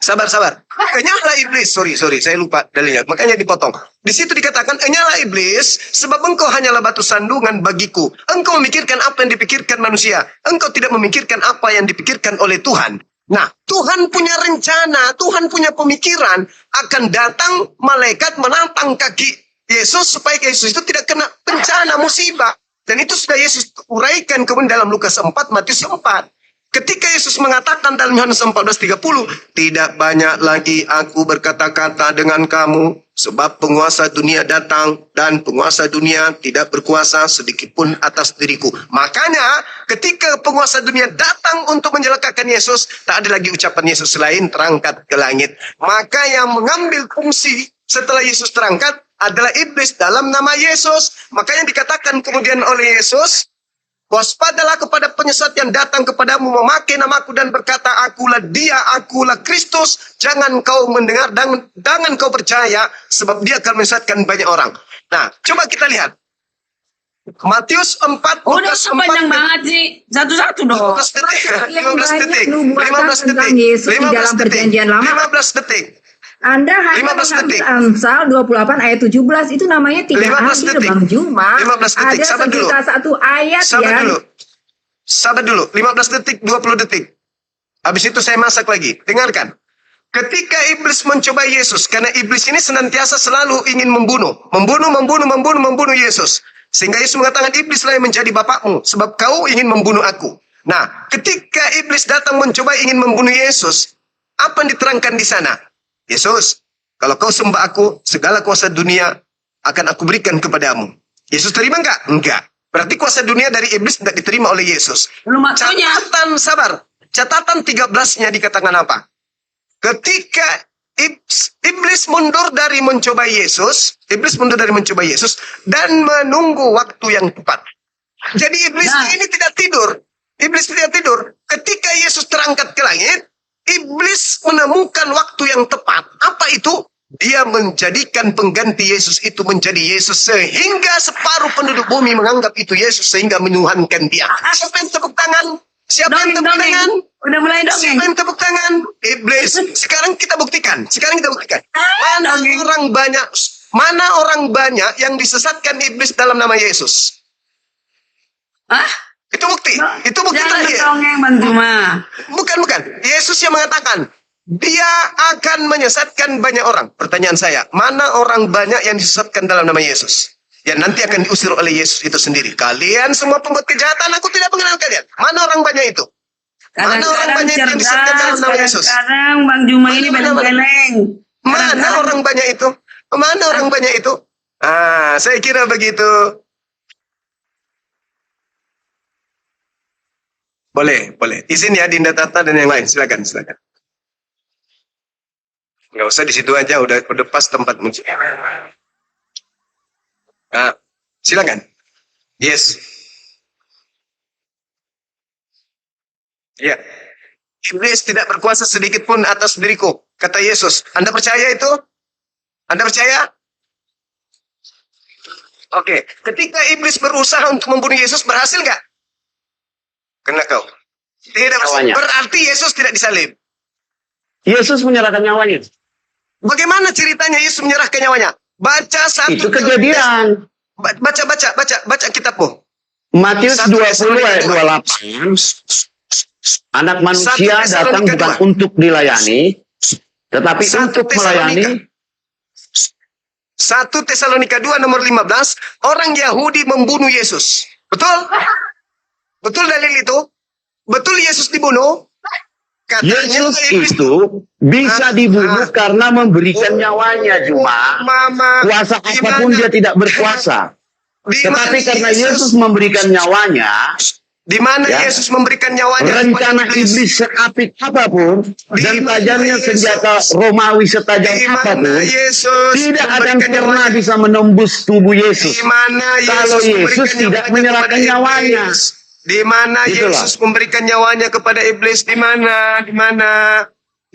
Sabar. Enyahlah iblis. Sorry, saya lupa dalilnya. Makanya dipotong. Di situ dikatakan, enyahlah iblis, sebab engkau hanyalah batu sandungan bagiku. Engkau memikirkan apa yang dipikirkan manusia. Engkau tidak memikirkan apa yang dipikirkan oleh Tuhan. Nah, Tuhan punya rencana, Tuhan punya pemikiran, akan datang malaikat menantang kaki Yesus supaya Yesus itu tidak kena bencana, musibah. Dan itu sudah Yesus uraikan kemudian dalam Lukas 4, Matius 4. Ketika Yesus mengatakan dalam Yohanes 14:30, tidak banyak lagi aku berkata-kata dengan kamu, sebab penguasa dunia datang, dan penguasa dunia tidak berkuasa sedikitpun atas diriku. Makanya ketika penguasa dunia datang untuk menjelakakan Yesus, tak ada lagi ucapan Yesus selain terangkat ke langit. Maka yang mengambil fungsi setelah Yesus terangkat adalah iblis dalam nama Yesus. Makanya dikatakan kemudian oleh Yesus, waspadalah kepada penyesat yang datang kepadamu memakai namaku dan berkata, akulah dia, akulah Kristus. Jangan kau mendengar, jangan kau percaya, sebab dia akan menyesatkan banyak orang. Nah, coba kita lihat. Matius 4, Udah Lukas 4, sepanjang banget sih. Satu-satu dong. 15 detik. Yang 15 banyak detik. nubuatan 15 tentang detik. Yesus di dalam perjanjian lama. 15 detik. Anda hanya 15 mengambil detik. Amsal 28 ayat 17 itu namanya tidak 15 adil detik. Bang Juma. 15 detik. Ada Sabar dulu. satu ayat Sabar dulu. 15 detik, 20 detik. Habis itu saya masak lagi. Dengarkan. Ketika iblis mencoba Yesus, karena iblis ini senantiasa selalu ingin membunuh Yesus. Sehingga Yesus mengatakan, iblislah yang menjadi bapakmu, sebab kau ingin membunuh aku. Nah, ketika iblis datang mencoba ingin membunuh Yesus, apa yang diterangkan di sana? Yesus, kalau kau sembah aku, segala kuasa dunia akan aku berikan kepadamu. Yesus terima enggak? Enggak. Berarti kuasa dunia dari iblis tidak diterima oleh Yesus. Belum waktunya. Catatan 13-nya dikatakan apa? Ketika iblis mundur dari mencoba Yesus, dan menunggu waktu yang tepat. Jadi iblis ini tidak tidur. Iblis tidak tidur. Ketika Yesus terangkat ke langit, iblis menemukan waktu yang tepat. Apa itu? Dia menjadikan pengganti Yesus itu menjadi Yesus, sehingga separuh penduduk bumi menganggap itu Yesus, sehingga menuhankan dia. Siapa yang tepuk tangan? Siapa yang tepuk Dongeng. tangan? Udah mulai dongeng. Siapa yang tepuk tangan? Iblis. Sekarang kita buktikan. Mana orang banyak yang disesatkan iblis dalam nama Yesus? Hah? Itu bukti. Itu bukti Jangan terakhir. berdongeng, Bang Juma. Bukan. Yesus yang mengatakan, dia akan menyesatkan banyak orang. Pertanyaan saya, mana orang banyak yang disesatkan dalam nama Yesus? Yang nanti akan diusir oleh Yesus itu sendiri. Kalian semua pembuat kejahatan, aku tidak mengenal kalian. Mana orang banyak itu? Mana orang Kadang-kadang banyak yang disesatkan dalam cerdas, nama Yesus? kadang-kadang Bang Juma ini Mana? beleng-beleng. Mana orang banyak itu? Mana orang banyak itu? Saya kira begitu. Boleh. Izin ya Dinda Tata dan yang lain. Silakan. Nggak usah di situ aja, udah pas tempatmu. Silakan. Yes. Ya. Iblis tidak berkuasa sedikit pun atas diriku, kata Yesus. Anda percaya itu? Anda percaya? Oke. Ketika iblis berusaha untuk membunuh Yesus, berhasil nggak? Kena kau. Tidak berhasil. Berarti Yesus tidak disalib. Yesus menyerahkan nyawanya. Bagaimana ceritanya Yesus menyerahkan nyawanya? Baca satu. Itu kejadian. Baca kitabmu. Matius 1 20 ayat 28. Anak manusia 1 datang Tesalonika bukan 2. untuk dilayani, tetapi 1 untuk melayani. 1 Tesalonika 2 nomor 15. Orang Yahudi membunuh Yesus. Betul? Betul dalil itu? Betul Yesus dibunuh? Katanya Yesus iblis itu bisa dibunuh karena memberikan nyawanya, cuma Mama, kuasa di apapun mana? dia tidak berkuasa. Di Tetapi mana karena Yesus memberikan nyawanya, di mana Ya. Yesus memberikan nyawanya rencana kepada iblis seapik apapun dan mana tajamnya Yesus? senjata Romawi setajam Di mana apapun, Yesus tidak akan memberikan pernah nyawanya? bisa menembus tubuh Yesus. Di mana Kalau Yesus memberikan tidak nyawanya menyerahkan kepada nyawanya. iblis? Di mana Itulah. Yesus memberikan nyawanya kepada iblis? Di mana? Di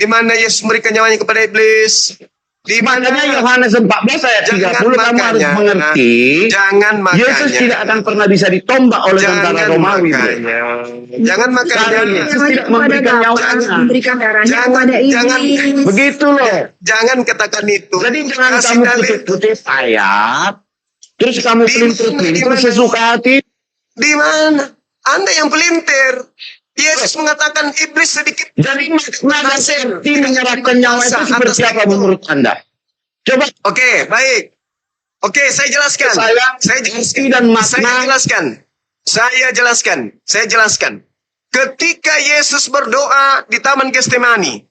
mana Yesus memberikan nyawanya kepada iblis? Di mana? Makanya Yohanes 14 ayat 30 kamu harus makanya, mengerti, Jangan makanya. Yesus tidak akan pernah bisa ditombak oleh tentara Romawi. bro. Jangan makanya. Karena Yesus tidak memberikan nyawanya. Memberikan darahnya Jangan, kepada jangan. iblis. Begitu loh. Jangan katakan itu. Jadi jangan Kasih kamu dalil. kutip-kutip ayat, terus kamu pelintir-pelintir sesuka hati. Di mana? Anda yang pelintir. Yesus mengatakan iblis sedikit. Jadi makna seperti menyerahkan nyawa itu seperti apa menurut Anda? Coba Oke, baik. Oke, saya jelaskan. Saya jelaskan. dan makna. Saya jelaskan. Ketika Yesus berdoa di Taman Getsemani,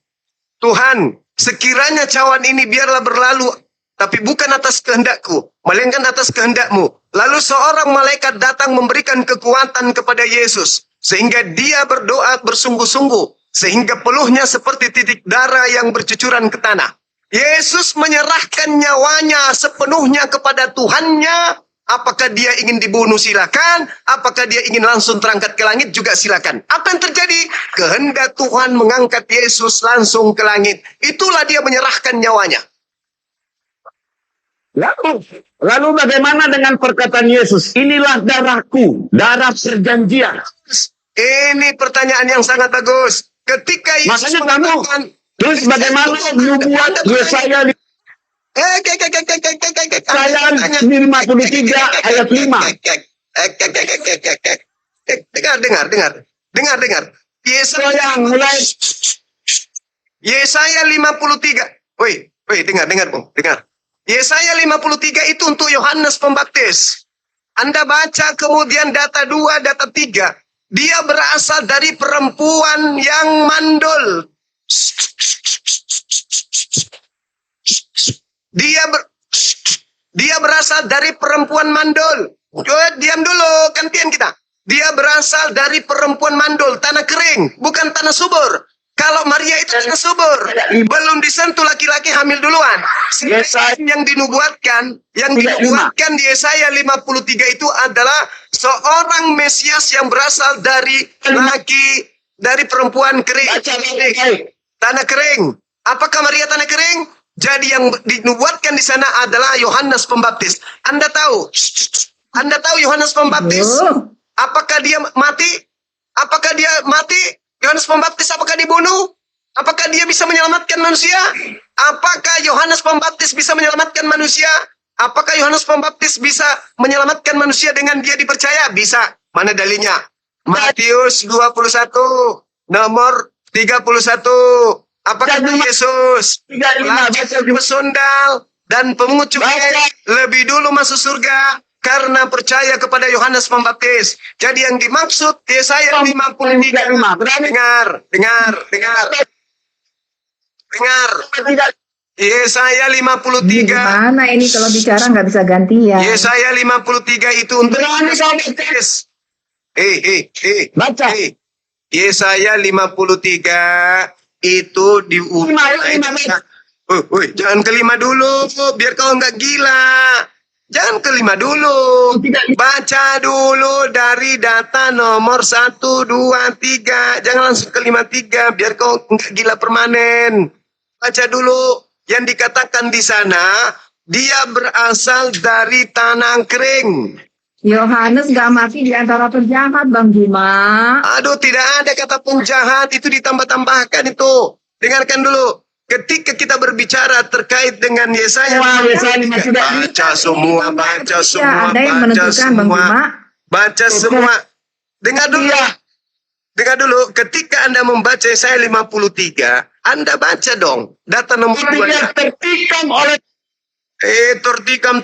Tuhan, sekiranya cawan ini biarlah berlalu, tapi bukan atas kehendakku, melainkan atas kehendakmu. Lalu seorang malaikat datang memberikan kekuatan kepada Yesus, sehingga dia berdoa bersungguh-sungguh, sehingga peluhnya seperti titik darah yang bercucuran ke tanah. Yesus menyerahkan nyawanya sepenuhnya kepada Tuhannya. Apakah dia ingin dibunuh? Silakan. Apakah dia ingin langsung terangkat ke langit? Juga silakan. Apa yang terjadi? Kehendak Tuhan mengangkat Yesus langsung ke langit. Itulah dia menyerahkan nyawanya. Lalu bagaimana dengan perkataan Yesus? Inilah darahku, darah perjanjian. Ini pertanyaan yang sangat bagus. Ketika Yesus Makanya kamu, mengatakan, terus bagaimana nubuat Yesaya di Saya 53 ayat 5. Dengar. Yesaya mulai Yesaya 53. Woi, dengar, Bu. Dengar. Yesaya 53 itu untuk Yohanes Pembaptis. Anda baca kemudian data 2, data 3. Dia berasal dari perempuan yang mandul. Dia berasal dari perempuan mandul. Diam dulu, gantian kita. Dia berasal dari perempuan mandul, tanah kering, bukan tanah subur. Kalau Maria itu tanah subur, belum disentuh laki-laki hamil duluan. Yang dinubuatkan di Yesaya 53 itu adalah seorang Mesias yang berasal dari dari perempuan kering. Tanah kering. Apakah Maria tanah kering? Jadi yang dinubuatkan di sana adalah Yohanes Pembaptis. Anda tahu Yohanes Pembaptis? Apakah dia mati? Apakah dia mati? Yohanes Pembaptis apakah dibunuh? Apakah dia bisa menyelamatkan manusia? Apakah Yohanes Pembaptis bisa menyelamatkan manusia? Apakah Yohanes Pembaptis bisa menyelamatkan manusia dengan dia dipercaya? Bisa. Mana dalilnya? Matius 21 nomor 31. Apakah kata Yesus? Pelajar pesundal dan pemungut cukai lebih dulu masuk surga karena percaya kepada Yohanes Pembaptis. Jadi yang dimaksud Yesaya 53. Dengar. Yesaya 53. Gimana ini kalau bicara nggak bisa gantian? Yesaya 53 itu untuk Yohanes Pembaptis. Baca. Yesaya 53 itu jangan kelima dulu, biar kau nggak gila. Jangan kelima dulu. Baca dulu dari data nomor 1, 2, 3. Jangan langsung ke 53, biar kau nggak gila permanen. Baca dulu. Yang dikatakan di sana, dia berasal dari tanah kering. Yohanes gak mati di antara penjahat, Bang Juma. Aduh, tidak ada kata penjahat, itu ditambah-tambahkan itu. Dengarkan dulu. Ketika kita berbicara terkait dengan Yesaya, baca semua. Dengar dulu. Ketika Anda membaca Yesaya 53, Anda baca dong data nomor 2.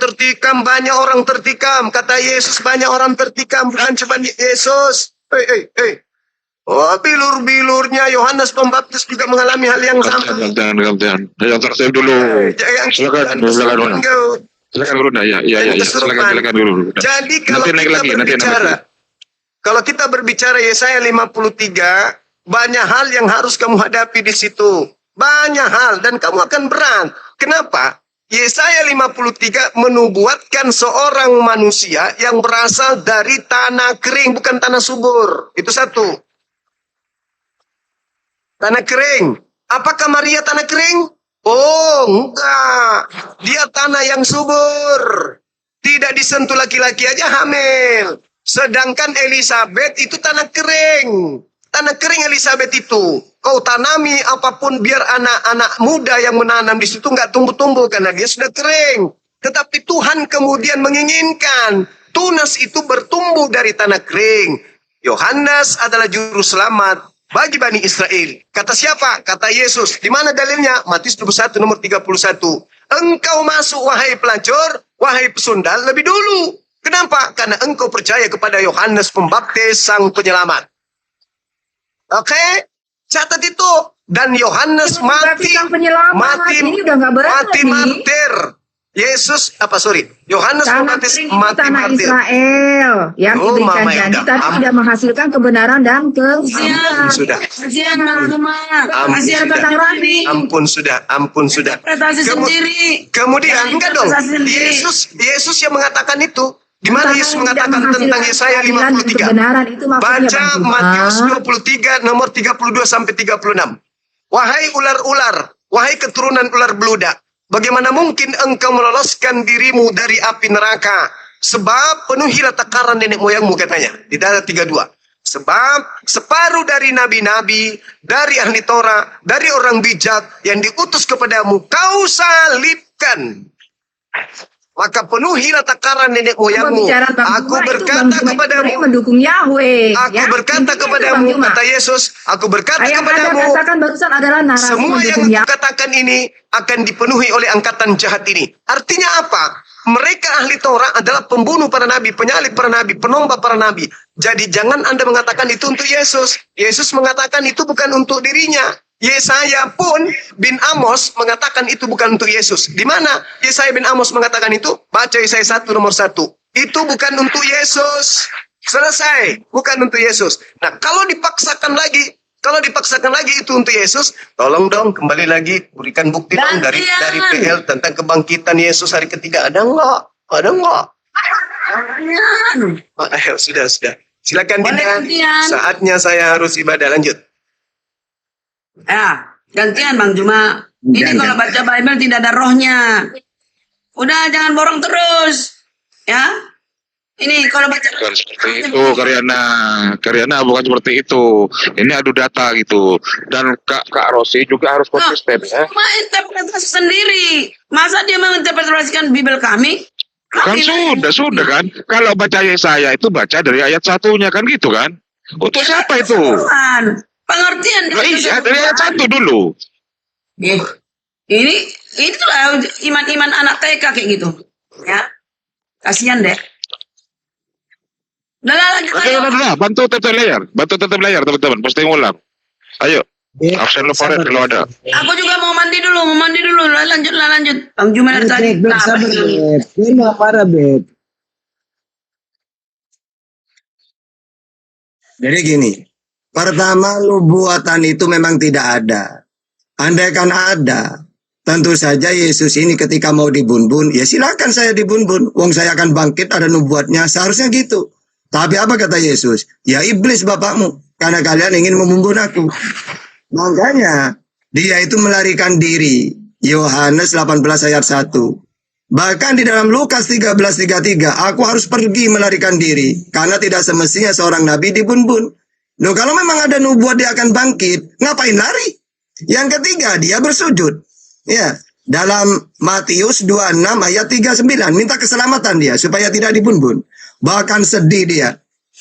Tertikam, banyak orang tertikam. Kata Yesus, banyak orang tertikam, bukan cuma Yesus. Oh, bilur-bilurnya Yohanes Pembaptis juga mengalami hal yang sama. Jangan. Yang tertib dulu. Silakan dulu. Silakan dulu. Jadi kalau kita berbicara Yesaya 53, banyak hal yang harus kamu hadapi di situ. Banyak hal dan kamu akan berat. Kenapa? Yesaya 53 menubuatkan seorang manusia yang berasal dari tanah kering, bukan tanah subur. Itu satu. Tanah kering. Apakah Maria tanah kering? Oh, enggak. Dia tanah yang subur. Tidak disentuh laki-laki aja hamil. Sedangkan Elizabeth itu tanah kering. Tanah kering Elizabeth itu. Kau tanami apapun biar anak-anak muda yang menanam di situ nggak tumbuh-tumbuh karena dia sudah kering. Tetapi Tuhan kemudian menginginkan tunas itu bertumbuh dari tanah kering. Yohanes adalah juru selamat bagi Bani Israel. Kata siapa? Kata Yesus. Di mana dalilnya? Matius 21 nomor 31. Engkau masuk wahai pelacur, wahai pesundal lebih dulu. Kenapa? Karena engkau percaya kepada Yohanes Pembaptis sang penyelamat. Oke? Catat itu. Dan Yohanes mati martir. Yohanes Pembaptis mati tanah martir. Israel yang diberikan janji tapi tidak menghasilkan kebenaran dan kebenaran. Sudah. Ampun sudah. Kemudian enggak dong. Yesus yang mengatakan itu. Di mana Yesus mengatakan tentang Yesaya 53? Baca Matius 23 nomor 32 sampai 36. Wahai ular-ular, wahai keturunan ular beludak, bagaimana mungkin engkau meloloskan dirimu dari api neraka? Sebab penuhilah takaran nenek moyangmu, katanya. Di ayat 32. Sebab separuh dari nabi-nabi, dari ahli Torah, dari orang bijak yang diutus kepadamu, kau salibkan. Maka penuhilah takaran nenek moyangmu. Aku berkata kepadamu, mendukung Yahweh. Aku berkata kepadamu, kata Yesus, aku berkata kepadamu, semua yang katakan ini akan dipenuhi oleh angkatan jahat ini. Artinya apa? Mereka ahli Torah adalah pembunuh para nabi, penyalib para nabi, penombak para nabi. Jadi jangan Anda mengatakan itu untuk Yesus. Yesus mengatakan itu bukan untuk dirinya. Yesaya pun bin Amos mengatakan itu bukan untuk Yesus. Di mana Yesaya bin Amos mengatakan itu? Baca Yesaya 1 nomor 1. Itu bukan untuk Yesus. Selesai. Bukan untuk Yesus. Nah, kalau dipaksakan lagi itu untuk Yesus, tolong dong kembali lagi berikan bukti dong dari PL tentang kebangkitan Yesus hari ketiga. Ada enggak? Ayo, sudah. Silakan Dina. Saatnya saya harus ibadah, lanjut. Ya, gantian Bang Juma. Ini kalau baca Bible tidak ada rohnya. Udah, jangan borong terus. Ya. Ini kalau baca Bukan seperti itu, Karyana bukan seperti itu. Ini adu data gitu. Dan Kak Rosi juga harus konsisten ya. cuma interpretasi sendiri. Masa dia menginterpretasikan Bible kami? Kan sudah kan. Kalau baca Yesaya itu baca dari ayat 1-nya kan gitu kan. Untuk siapa itu? Tuhan. Pengertian Nah, iya, dari ayat 1 dulu. Ini itulah iman-iman anak TK kayak gitu. Ya. Kasihan deh. Udah, bantu tetap layar teman-teman, posting ulang. Ayo, absen lo Farid kalau ada. Aku juga mau mandi dulu. Lanjut. Bang Jumair tadi. Ini para Beb. Jadi gini, pertama nubuatan itu memang tidak ada. Andaikan ada, tentu saja Yesus ini ketika mau dibunbun, ya silakan saya dibunbun. Wong saya akan bangkit, ada nubuatnya, seharusnya gitu. Tapi apa kata Yesus? Ya iblis bapakmu, karena kalian ingin membunuh aku. Makanya dia itu melarikan diri. Yohanes 18 ayat 1. Bahkan di dalam Lukas 13:33, aku harus pergi melarikan diri. Karena tidak semestinya seorang nabi dibunbun. Loh kalau memang ada nubuat dia akan bangkit, ngapain lari? Yang ketiga, dia bersujud. Ya, dalam Matius 26 ayat 39, minta keselamatan dia supaya tidak dibunbun. Bahkan sedih dia.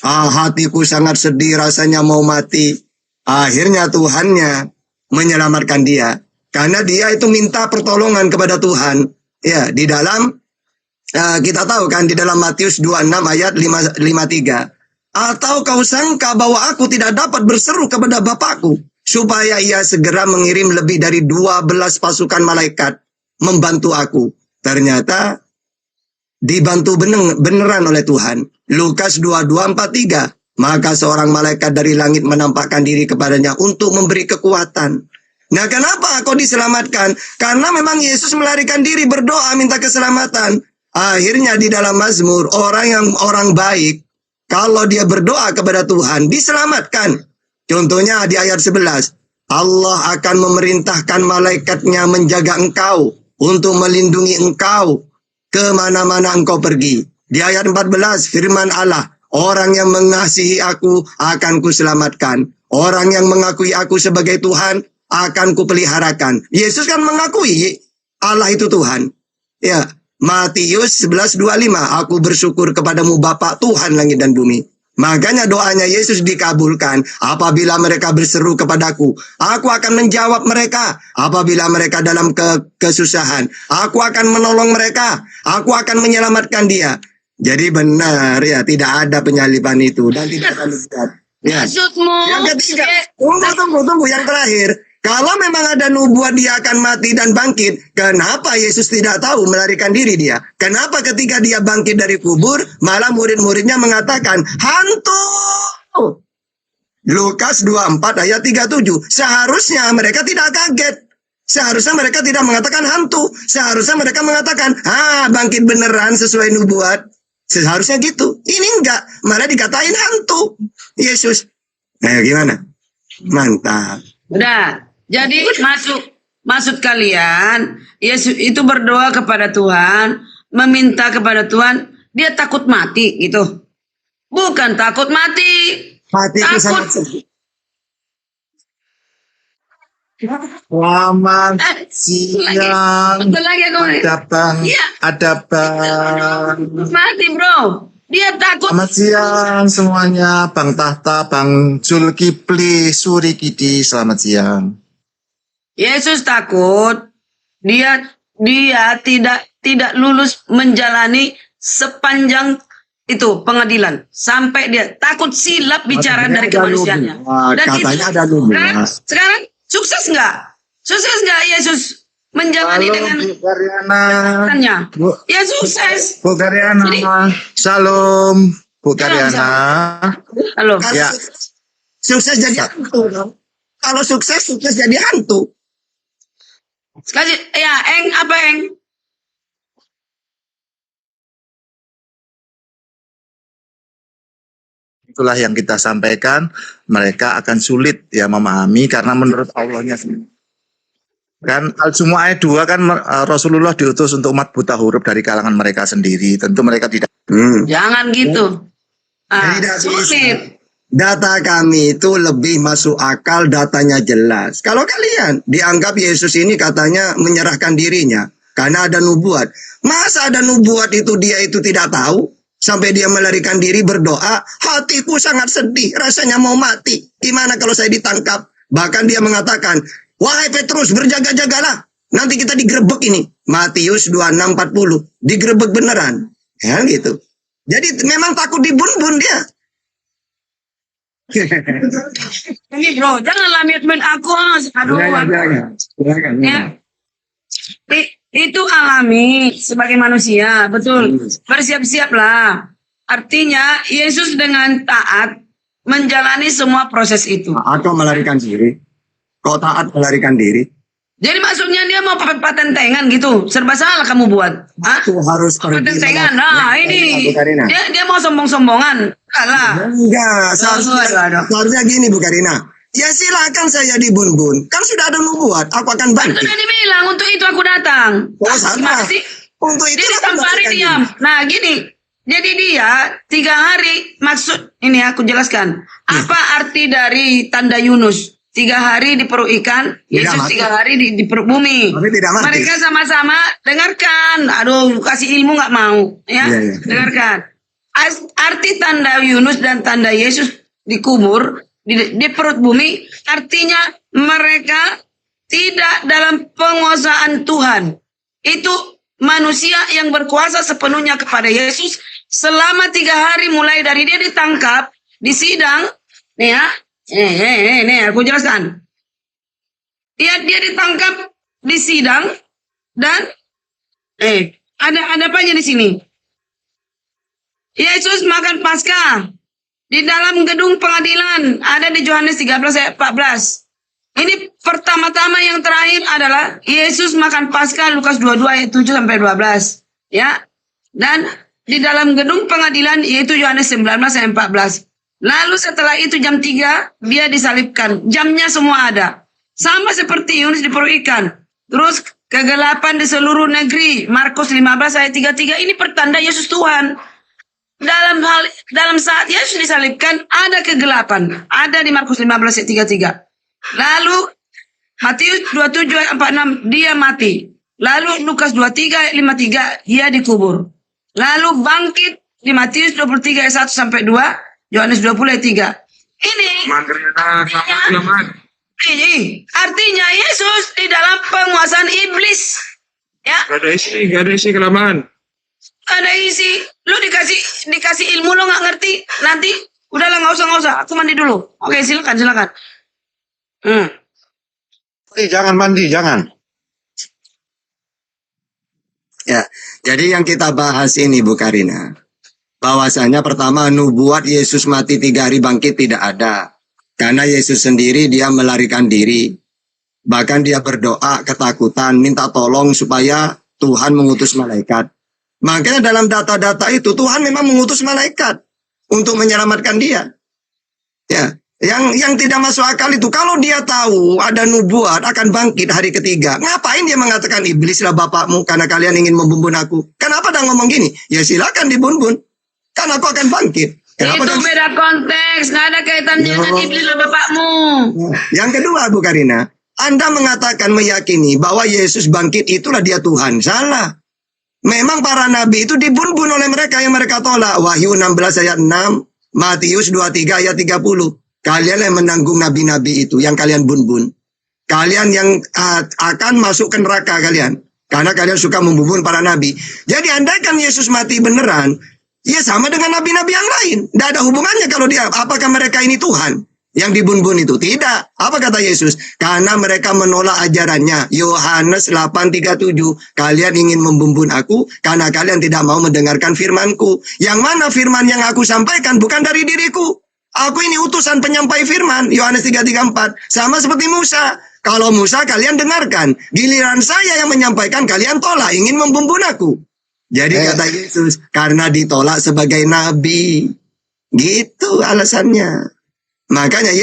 Hatiku sangat sedih, rasanya mau mati. Akhirnya Tuhannya menyelamatkan dia. Karena dia itu minta pertolongan kepada Tuhan. Ya, di dalam, kita tahu kan, di dalam Matius 26 ayat 53. Atau kau sangka bahwa aku tidak dapat berseru kepada Bapakku, supaya ia segera mengirim lebih dari 12 pasukan malaikat membantu aku. Ternyata dibantu beneran oleh Tuhan. Lukas 22:43. Maka seorang malaikat dari langit menampakkan diri kepadanya untuk memberi kekuatan. Nah, kenapa kau diselamatkan? Karena memang Yesus melarikan diri, berdoa minta keselamatan. Akhirnya di dalam Mazmur, orang baik, kalau dia berdoa kepada Tuhan, diselamatkan. Contohnya di ayat 11. Allah akan memerintahkan malaikatnya menjaga engkau, untuk melindungi engkau kemana-mana engkau pergi. Di ayat 14 firman Allah, orang yang mengasihi aku akan kuselamatkan. Orang yang mengakui aku sebagai Tuhan akan kupeliharakan. Yesus kan mengakui Allah itu Tuhan. Ya, Matius 11:25, aku bersyukur kepadamu Bapa Tuhan langit dan bumi. Makanya doanya Yesus dikabulkan. Apabila mereka berseru kepadaku, aku akan menjawab mereka. Apabila mereka dalam kesusahan, aku akan menolong mereka. Aku akan menyelamatkan dia. Jadi benar ya, tidak ada penyaliban itu dan tidak akan lihat. Ya. Yang ketiga, tunggu yang terakhir. Kalau memang ada nubuat dia akan mati dan bangkit, kenapa Yesus tidak tahu melarikan diri dia? Kenapa ketika dia bangkit dari kubur, malah murid-muridnya mengatakan, hantu! Lukas 24 ayat 37. Seharusnya mereka tidak kaget. Seharusnya mereka tidak mengatakan hantu. Seharusnya mereka mengatakan, bangkit beneran sesuai nubuat. Seharusnya gitu. Ini enggak, malah dikatain hantu. Yesus. Nah, gimana? Mantap. Udah. Jadi maksud kalian, Yesus itu berdoa kepada Tuhan, meminta kepada Tuhan, dia takut mati gitu. Bukan takut mati. Mati itu sangat sedih. Selamat siang. Ada bang. Mati bro. Dia takut. Selamat siang semuanya. Bang Tahta, Bang Zulkifli, Suri Kidi. Selamat siang. Yesus takut. Dia tidak lulus menjalani sepanjang itu pengadilan. Sampai dia takut silap bicara dari kemanusiaannya. Dan katanya ada nubuat. Sekarang sukses nggak? Sukses nggak Yesus menjalani dengan Karyana? Ya sukses. Bu Karyana. Shalom. Bu Karyana. Halo. Ya. Sukses jadi hantu dong. Kalau sukses jadi hantu. Sekali, ya, apa Eng? Itulah yang kita sampaikan, mereka akan sulit ya memahami karena menurut Allahnya sendiri. Kan Al-Jumu'ah ayat 2 kan Rasulullah diutus untuk umat buta huruf dari kalangan mereka sendiri. Tentu mereka tidak. Jangan gitu. Tidak Sulit. bisa. Data kami itu lebih masuk akal, datanya jelas. Kalau kalian dianggap Yesus ini katanya menyerahkan dirinya karena ada nubuat. Masa ada nubuat itu dia itu tidak tahu? Sampai dia melarikan diri berdoa, hatiku sangat sedih, rasanya mau mati. Gimana kalau saya ditangkap? Bahkan dia mengatakan, wahai Petrus, berjaga-jagalah. Nanti kita digerebek ini. Matius 26:40. Digerebek beneran. Ya gitu. Jadi memang takut dibun-bun dia. Ini bro, janganlah mute aku. Aduh. Ya. Itu alami sebagai manusia, betul. Bersiap-siaplah. Artinya Yesus dengan taat menjalani semua proses itu. Atau melarikan diri. Kok taat melarikan diri? Jadi maksudnya dia mau paten-tengan gitu. Serba salah kamu buat. Hah? Itu harus pergi. Paten-tengan. Nah, ini. Dia mau sombong-sombongan. Kalah. Enggak, seharusnya gini Bu Karina. Ya silakan saya dibun-bun. Kan sudah ada nubuat, aku akan bangkit. Sudah dibilang, untuk itu aku datang. Oh, sama. Gimana sih? Untuk itu Dia aku 3 hari bangkitkan diam. diri. Nah gini. Jadi dia 3 hari maksud. Ini aku jelaskan. Apa arti dari tanda Yunus? 3 hari di perut ikan. Yesus mati. 3 hari di perut bumi. Tapi tidak mati. Mereka sama-sama dengarkan. Aduh, kasih ilmu nggak mau. Ya, Iya. dengarkan. Arti tanda Yunus dan tanda Yesus dikubur di perut bumi, artinya mereka tidak dalam penguasaan Tuhan. Itu manusia yang berkuasa sepenuhnya kepada Yesus selama 3 hari mulai dari dia ditangkap di sidang. Nih ya, nih aku jelaskan. Dia ditangkap di sidang dan ada apanya di sini? Yesus makan Paskah di dalam gedung pengadilan, ada di Yohanes 13 ayat 14. Ini pertama-tama yang terakhir adalah Yesus makan Paskah, Lukas 22 ayat 7 sampai 12. Ya. Dan di dalam gedung pengadilan yaitu Yohanes 19 ayat 14. Lalu setelah itu jam 3 dia disalibkan. Jamnya semua ada. Sama seperti Yunus di perut ikan. Terus kegelapan di seluruh negeri. Markus 15 ayat 33. Ini pertanda Yesus Tuhan. Dalam saat Yesus disalibkan ada kegelapan. Ada di Markus 15 ayat 33. Lalu Matius 27 ayat 46 dia mati. Lalu Lukas 23 ayat 53 dia dikubur. Lalu bangkit di Matius 23 ayat 1 sampai 2, Yohanes 20 ayat 3. Ini artinya Yesus di dalam penguasaan iblis. Ya. Gak ada isi kelamaan. Ada isi. Lu dikasih ilmu lo nggak ngerti. Nanti udahlah nggak usah. Aku mandi dulu. Oke, silakan. Jangan mandi, jangan. Ya, jadi yang kita bahas ini Bu Karina, bahwasanya pertama nubuat Yesus mati 3 hari bangkit tidak ada. Karena Yesus sendiri dia melarikan diri. Bahkan dia berdoa ketakutan, minta tolong supaya Tuhan mengutus malaikat. Makanya dalam data-data itu Tuhan memang mengutus malaikat untuk menyelamatkan dia. Ya, yang tidak masuk akal itu kalau dia tahu ada nubuat akan bangkit hari ketiga, ngapain dia mengatakan iblislah bapakmu karena kalian ingin membunuh aku? Kenapa dia ngomong gini? Ya silakan dibun-bun, kan aku akan bangkit. Kenapa itu beda konteks, nggak ada kaitannya dengan iblislah bapakmu. Yang kedua Bu Karina, Anda mengatakan meyakini bahwa Yesus bangkit itulah dia Tuhan. Salah. Memang para nabi itu dibun-bun oleh mereka yang mereka tolak. Wahyu 16 ayat 6, Matius 23 ayat 30. Kalian yang menanggung nabi-nabi itu, yang kalian bun-bun. Kalian yang akan masuk ke neraka kalian. Karena kalian suka membun para nabi. Jadi andaikan Yesus mati beneran, ya sama dengan nabi-nabi yang lain. Tidak ada hubungannya kalau dia, apakah mereka ini Tuhan? Yang dibun-bun itu. Tidak. Apa kata Yesus? Karena mereka menolak ajarannya. Yohanes 8:37. Kalian ingin membunuh aku karena kalian tidak mau mendengarkan firmanku. Yang mana firman yang aku sampaikan bukan dari diriku. Aku ini utusan penyampai firman. Yohanes 3:34. Sama seperti Musa. Kalau Musa kalian dengarkan. Giliran saya yang menyampaikan kalian tolak. Ingin membunuh aku. Jadi kata Yesus. Karena ditolak sebagai nabi. Gitu alasannya. Makanya